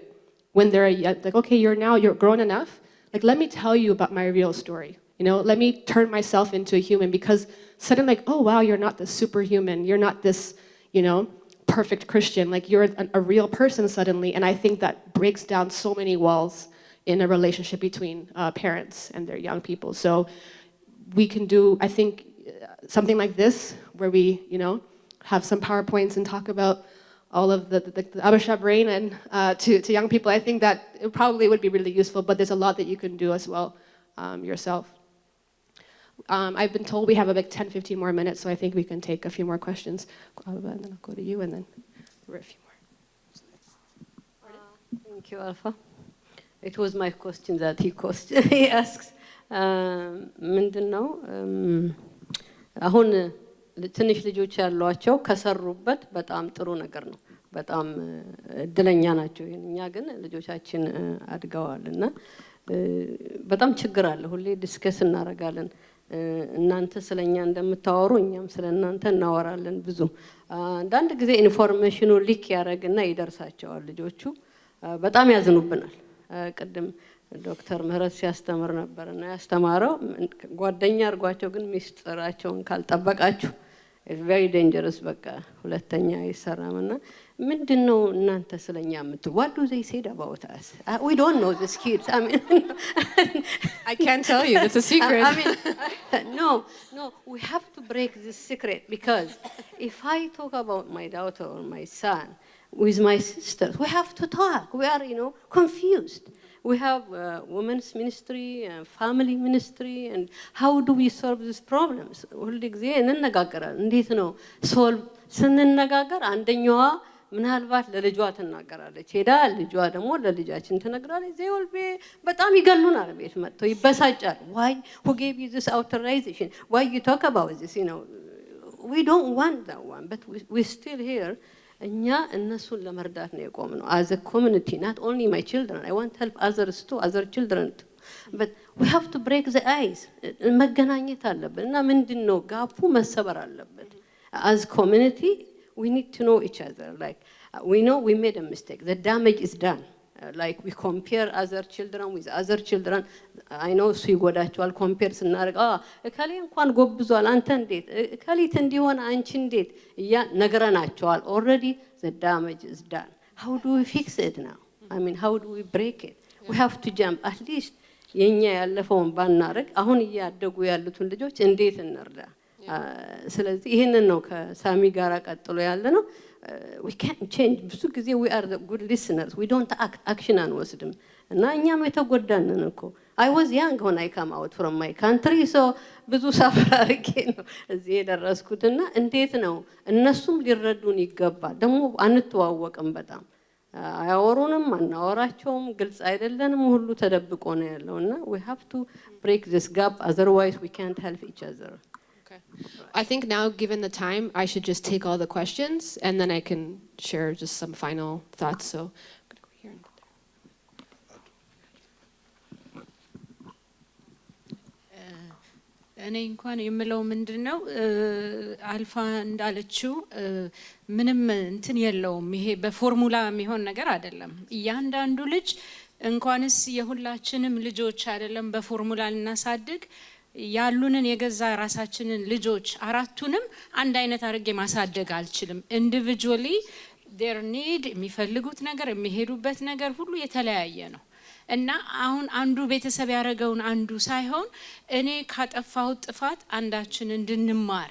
when they're like, okay, you're grown enough, like, let me tell you about my real story. You know, let me turn myself into a human, because suddenly, like, oh, wow, you're not this superhuman. You're not this, you know, perfect Christian. Like, you're a real person suddenly. And I think that breaks down so many walls in a relationship between parents and their young people. So we can do, I think, something like this, where we, you know, have some PowerPoints and talk about all of the Abisha brain and to young people. I think that it probably would be really useful, but there's a lot that you can do as well yourself. I've been told we have about 10-15 more minutes, so I think we can take a few more questions. And then I'll go to you, and then a few more. Thank you, Alpha. It was my question that he asks. ምንድን ነው አሁን ትንሽ ልጆች ያሏቸው ከሰሩበት በጣም ጥሩ ነገር ነው። በጣም እድለኛ ናቸው። እኛ ግን ልጆቻችን አድገዋልና በጣም ችግር አለ። ሁሌ ዲስከስ እናደርጋለን። እናንተ ስለኛ እንደምታወሩ እኛም ስለእናንተ እናወራለን። ብዙ አንዳንድ ጊዜ ኢንፎርሜሽኑ ሊክ ያደርግና ይደርሳቸዋል። ልጆቹ በጣም ያዝኑብናል። ቅድም ዶክተር ምህረት ሲያስተምር ነበርና ያስተማረው ጓደኛ አርጓቸው ግን ሚስጥራቸውን ካልጠበቃችሁ it's very dangerous በቃ ሁለተኛ ይሰራምና ምንድነው እናንተ ስለኛ የምትሉ what do they say about us we don't know these kids I mean I can't tell you, it's a secret. I mean no we have to break this secret, because if I talk about my daughter or my son with my sisters, we have to talk. We are, you know, confused. We have women's ministry, family ministry, and how do we solve these problems? ሁሉ ጊዜ እንነጋገራለን። እንዴት ነው ሶልቭ ስንነጋገር አንደኛዋ ምናልባት ለልጇ ትናገራለች፣ ሄዳ ልጇ ደግሞ ለልጃችን ትነግራለች። ዜውልቤ በጣም ይገሉናል፣ ቤት መጥተው ይበሳጫል። why who gave you this authorization? why you talk about this? You know, we don't want that one, but we still here. እኛ እነሱን ለመርዳት ነው የቆምነው as a community, not only my children. I want to help others too, other children too. But we have to break the ice. መገናኘት አለብን እና ምንድነው ጋፑ መሰበር አለበት። As community we need to know each other. Like we know we made a mistake, the damage is done. Like we compare other children with other children. I know እሱ ይጎዳቸዋል compare ስናደርግ እከሌ እንኳን ጎብዟል አንተ እንዴት እከሊት እንዲሆን አንቺ እንዴት ያ ነገራናቸዋል. already the damage is done. How do we fix it now? I mean, how do we break it? We have to jump. At least የኛ ያለፈውን ባናረግ አሁን ያደጉ ያሉትን ልጆች እንዴት እንርዳ? ስለዚህ ይሄንን ነው ከሳሚ ጋር ቀጥሎ ያለ ነው። we can't change. ብዙ ጊዜ we are the good listeners, we don't action አንወስድም እና እኛም የተጎዳንን እኮ I was young when I come out from my country, so ብዙ ሰፈር አርጌ ነው እዚህ የደረስኩትና እንዴት ነው እነሱም ሊረዱን ይገባል። ደግሞ አንተዋወቅም፣ በጣም አያወሩንም፣ አናወራቸውም፣ ግልጽ አይደለንም፣ ሁሉ ተደብቆ ነው ያለውና we have to break this gap, otherwise we can't help each other. I think now, given the time, I should just take all the questions, and then I can share just some final thoughts. So I'm going to go here and go there. እኔ እንኳን የምለው ምንድነው አልፋ እንዳለችው ምንም እንትን የለውም። ይሄ በፎርሙላ የሚሆን ነገር አይደለም። እያንዳንዱ ልጅ እንኳንስ የሁላችንም ልጆች አይደለም በፎርሙላ ልናሳድግ ያሉንን የገዛ ራሳችንን ልጆች አራቱንም አንድ አይነት አርጌ ማሳደግ አልችልም። individually their need የሚፈልጉት ነገር የሚሄዱበት ነገር ሁሉ የተለያየ ነው እና አሁን አንዱ ቤተሰብ ያረጋውን አንዱ ሳይሆን እኔ ካጠፋው ጥፋት አንዳችን እንድንማር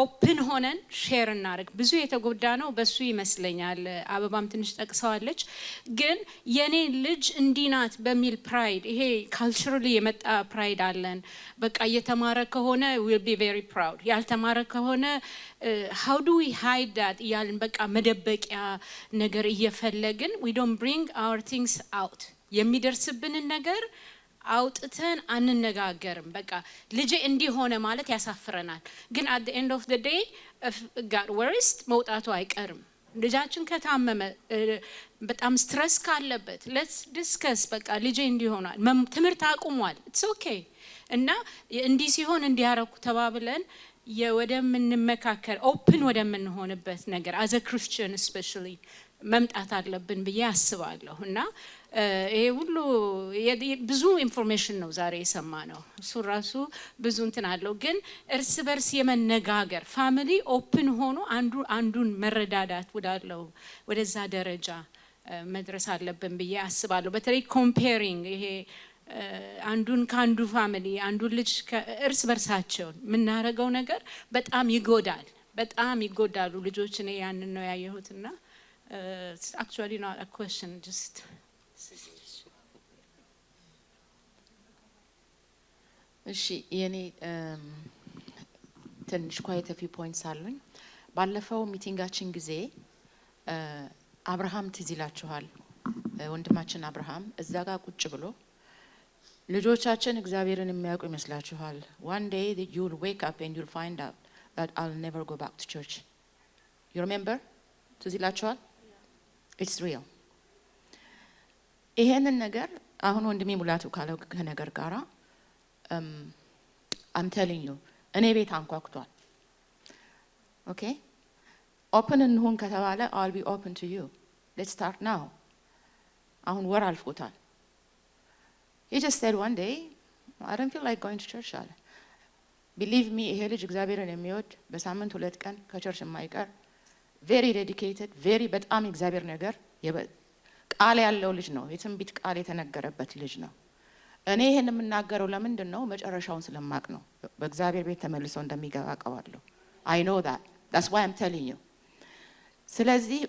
ኦፕን ሆነን ሼር እናርግ። ብዙ የተጎዳ ነው በሱ ይመስለኛል። አበባም ትንሽ ጠቅሰዋለች። ግን የኔ ልጅ እንዲናት በሚል ፕራይድ፣ ይሄ ካልቸራሊ የመጣ ፕራይድ አለን። በቃ የተማረ ከሆነ will be very proud፣ ያልተማረ ከሆነ how do we hide that እያልን በቃ መደበቂያ ነገር እየፈለግን we don't bring our things out። የሚደርስብንን ነገር አውጥተን አንነጋገርም። በቃ ልጄ እንዲሆነ ማለት ያሳፍረናል። ግን at the end of the day got worst መውጣቱ አይቀርም። ልጃችን ከታመመ በጣም ስትረስ ካለበት let's discuss በቃ ልጄ እንዲሆናል ትምህርት አቁሟል it's okay እና እንዲህ ሲሆን እንዲያረኩ ተባብለን ወደምንመካከር ኦፕን ወደምንሆንበት ነገር as a Christian especially መምጣት አለብን ብዬ አስባለሁ። እና ይሄ ሁሉ ብዙ ኢንፎርሜሽን ነው ዛሬ የሰማነው። እሱ ራሱ ብዙ እንትን አለው። ግን እርስ በርስ የመነጋገር ፋሚሊ ኦፕን ሆኖ አንዱን መረዳዳት ወዳለው ወደዛ ደረጃ መድረስ አለብን ብዬ አስባለሁ። በተለይ ኮምፔሪንግ ይሄ አንዱን ካንዱ ፋሚሊ አንዱን ልጅ እርስ በርሳቸው ምናረጋው ነገር በጣም ይጎዳል። በጣም ይጎዳሉ ልጆች። እኔ ያንን ነው ያየሁትና it's actually not a question just እሺ የኔ ትንሽ quite a few points አሉኝ። ባለፈው ሚቲንጋችን ጊዜ አብርሃም ትዝ ይላችኋል። ወንድማችን አብርሃም እዛ ጋር ቁጭ ብሎ ልጆቻችን እግዚአብሔርን የሚያውቁ ይመስላችኋል? one day you'll wake up and you'll find out that I'll never go back to church. You remember? ትዝ ይላችኋል? It's real. ይሄንን ነገር አሁን ወንድሜ ሙላቱ ካለው ከነገር ጋራ I'm telling you እኔ ቤት አንኳኩቷል። Okay? Open እንሁን ከተባለ I'll be open to you. Let's start now. አሁን ወር አልፎታል። He just said one day I don't feel like going to church አለ። Believe me ይሄ ልጅ እግዚአብሔርን የሚወድ በሳምንት 2 ቀን ከቸርች የማይቀር very dedicated very በጣም እግዚአብሔር ነገር ቃል ያለው ልጅ ነው። የትንቢት ቃል የተነገረበት ልጅ ነው። እኔ ይሄን የምናገረው ለምንድን ነው? መጨረሻውን ስለማቅ ነው። በእግዚአብሔር ቤት ተመልሶ እንደሚገባ አውቃለሁ። I know that. That's why I'm telling you. ስለዚህ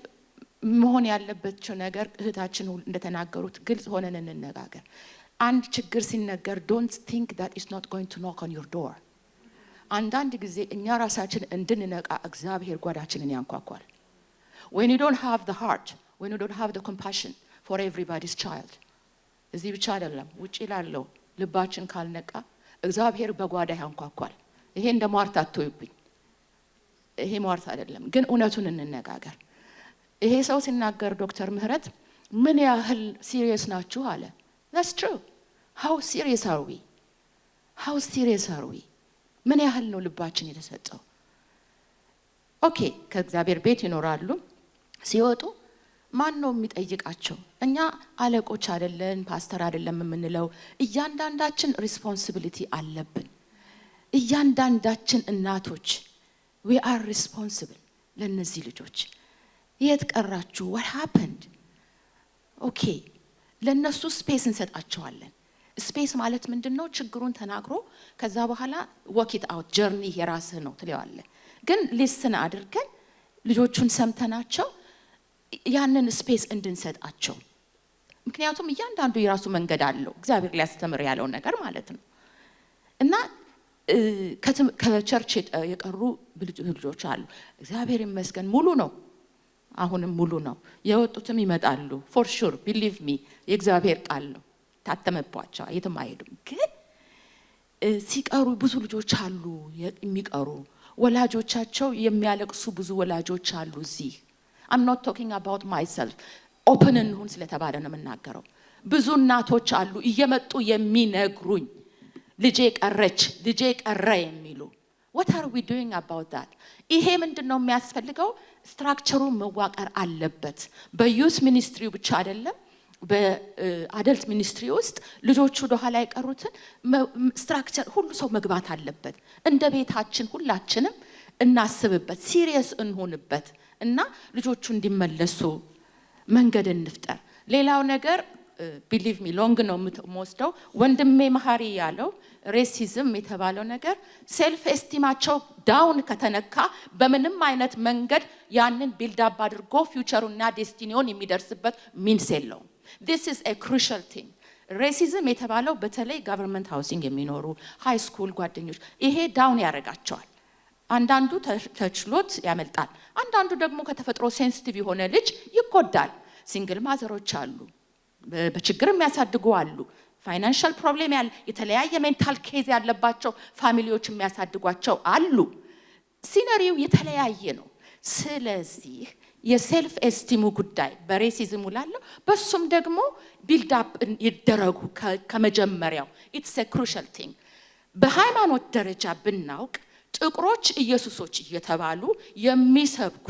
መሆን ያለበት ነገር እህታችን እንደተናገሩት ግልጽ ሆነን እንነጋገር። አንድ ችግር ሲነገር don't think that it's not going to knock on your door. አንዳንድ ጊዜ እኛ ራሳችን እንድንነቃ እግዚአብሔር ጓዳችንን ያንኳኳል። When you don't have the heart, when you don't have the compassion for everybody's child. እዚህ ብቻ አይደለም ውጪ ላለው ልባችን ካልነቃ እግዚአብሔር በጓዳ ያንኳኳል። ይሄ እንደ ሟርት አትዩብኝ። ይሄ ሟርት አይደለም፣ ግን እውነቱን እንነጋገር። ይሄ ሰው ሲናገር ዶክተር ምህረት ምን ያህል ሲሪየስ ናችሁ አለ። That's true. How serious are we? How serious are we? ምን ያህል ነው ልባችን የተሰጠው? ኦኬ ከእግዚአብሔር ቤት ይኖራሉ። ሲወጡ ማን ነው የሚጠይቃቸው? እኛ አለቆች አይደለን ፓስተር አይደለም የምንለው። እያንዳንዳችን ሪስፖንሲቢሊቲ አለብን። እያንዳንዳችን እናቶች we are responsible ለነዚህ ልጆች። የት ቀራችሁ? what happened? ኦኬ ለነሱ ስፔስ እንሰጣቸዋለን። ስፔስ ማለት ምንድነው? ችግሩን ተናግሮ ከዛ በኋላ walk it out journey የራስህ ነው ትለዋለህ። ግን ሊስን አድርገን ልጆቹን ሰምተናቸው ያንን ስፔስ እንድንሰጣቸው። ምክንያቱም እያንዳንዱ የራሱ መንገድ አለው እግዚአብሔር ሊያስተምር ያለው ነገር ማለት ነው። እና ከቸርች የቀሩ ልጆች አሉ። እግዚአብሔር ይመስገን ሙሉ ነው። አሁንም ሙሉ ነው። የወጡትም ይመጣሉ for sure believe me የእግዚአብሔር ቃል ነው። ታተመባቸው የትም አይሄዱም። ግን ሲቀሩ ብዙ ልጆች አሉ የሚቀሩ ወላጆቻቸው የሚያለቅሱ ብዙ ወላጆች አሉ እዚህ። I'm not talking about myself. open እንሁን ስለተባለ ነው የምናገረው። ብዙ እናቶች አሉ እየመጡ የሚነግሩኝ ልጄ ቀረች ልጄ ቀረ የሚሉ። what are we doing about that? ይሄ ምንድነው የሚያስፈልገው? ስትራክቸሩ መዋቀር አለበት። በዩዝ ሚኒስትሪው ብቻ አይደለም በአደልት ሚኒስትሪ ውስጥ ልጆቹ ወደኋላ የቀሩትን ስትራክቸር ሁሉ ሰው መግባት አለበት። እንደ ቤታችን ሁላችንም እናስብበት ሲሪየስ እንሆንበት እና ልጆቹ እንዲመለሱ መንገድ እንፍጠር። ሌላው ነገር believe me ሎንግ ነው የምወስደው። ወንድሜ መሐሪ ያለው ሬሲዝም የተባለው ነገር ሴልፍ ኤስቲማቸው ዳውን ከተነካ በምንም አይነት መንገድ ያንን ቢልድ አፕ አድርጎ ፊውቸሩና ዴስቲኒውን የሚደርስበት ሚንስ የለውም። This is a crucial thing. ሬሲዝም የተባለው በተለይ ገቨርንመንት ሃውሲንግ የሚኖሩ ሃይ ስኩል ጓደኞች ይሄ ዳውን ያረጋቸዋል። አንዳንዱ ተችሎት ያመልጣል፣ አንዳንዱ ደግሞ ከተፈጥሮ ሴንሲቲቭ የሆነ ልጅ ይጎዳል። ሲንግል ማዘሮች አሉ፣ በችግር የሚያሳድጉ አሉ። ፋይናንሻል ፕሮብሌም ያለ የተለያየ ሜንታል ኬዝ ያለባቸው ፋሚሊዎች የሚያሳድጓቸው አሉ። ሲነሪው የተለያየ ነው። ስለዚህ የሴልፍ ኤስቲሙ ጉዳይ በሬሲዝሙ ላለው በሱም ደግሞ ቢልድ አፕ ይደረጉ ከመጀመሪያው ኢትስ ኤ ክሩሻል ቲንግ። በሃይማኖት ደረጃ ብናውቅ ጥቁሮች ኢየሱሶች እየተባሉ የሚሰብኩ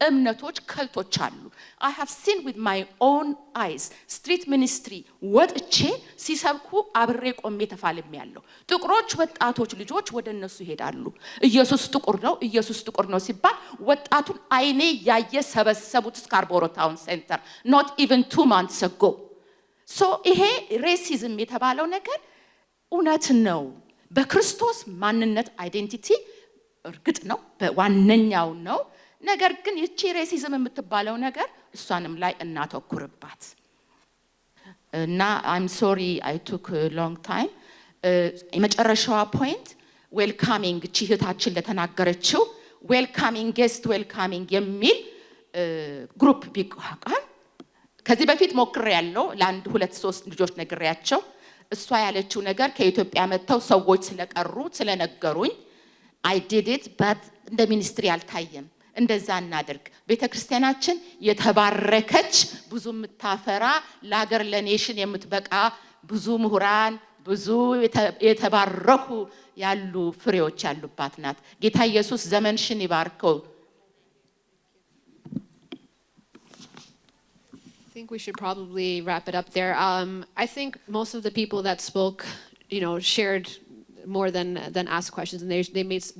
እምነቶች ከልቶች አሉ። I have seen with my own eyes street ministry ወጥቼ ሲሰብኩ አብሬ ቆሜ ተፋልሜያለሁ። ጥቁሮች ወጣቶች ልጆች ወደ እነሱ ይሄዳሉ። ኢየሱስ ጥቁር ነው፣ ኢየሱስ ጥቁር ነው ሲባል ወጣቱን አይኔ ያየ ሰበሰቡት ስካርቦሮ ታውን ሴንተር not even 2 months ago. so ይሄ ሬሲዝም የተባለው ነገር እውነት ነው። በክርስቶስ ማንነት አይዴንቲቲ እርግጥ ነው በዋነኛው ነው። ነገር ግን ይቺ ሬሲዝም የምትባለው ነገር እሷንም ላይ እናተኩርባት እና I'm sorry I took a long time። የመጨረሻዋ ፖይንት ዌልካሚንግ ቺህታችን ለተናገረችው ዌልካሚንግ ጌስት ዌልካሚንግ የሚል ግሩፕ ቢቋቋም ከዚህ በፊት ሞክሬያለሁ። ለአንድ 2-3 ልጆች ነግሬያቸው እሷ ያለችው ነገር ከኢትዮጵያ መተው ሰዎች ስለቀሩ ስለነገሩኝ I did it but እንደ ሚኒስትሪ አልታየም። እንደዛ እናድርግ። ቤተክርስቲያናችን የተባረከች ብዙ የምታፈራ ለሀገር ለኔሽን የምትበቃ ብዙ ምሁራን ብዙ የተባረኩ ያሉ ፍሬዎች ያሉባት ናት። ጌታ ኢየሱስ ዘመንሽን ይባርከው። I think we should probably wrap it up there. I think most of the people that spoke, shared more than ask questions, and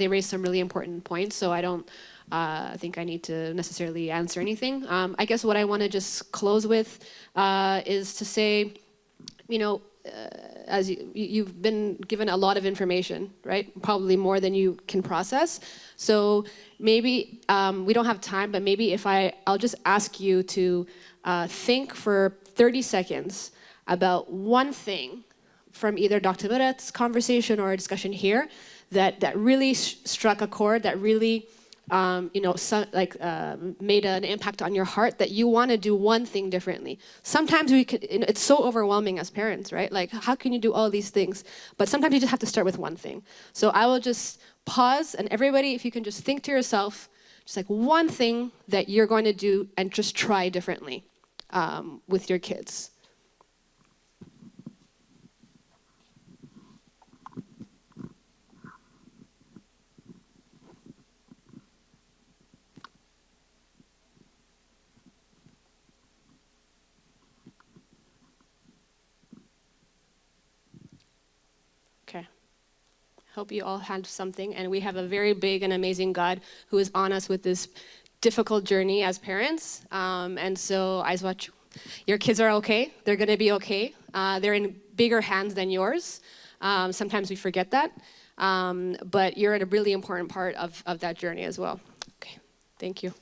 they raised some really important points. So I don't think I need to necessarily answer anything. I guess what I want to just close with is to say, as you've been given a lot of information, right? Probably more than you can process. So maybe we don't have time, but maybe if I'll just ask you to think for 30 seconds about one thing from either Dr. Murat's conversation or a discussion here that really struck a chord, that really made an impact on your heart, that you want to do one thing differently. Sometimes it's so overwhelming as parents, right? Like, how can you do all these things? But sometimes you just have to start with one thing. So I will just pause, and everybody, if you can just think to yourself, just like one thing that you're going to do and just try differently with your kids. Hope you all had something, and we have a very big and amazing God who is on us with this difficult journey as parents. And so, your kids are okay. They're going to be okay. They're in bigger hands than yours. Sometimes we forget that, but you're in a really important part of that journey as well. Okay, thank you.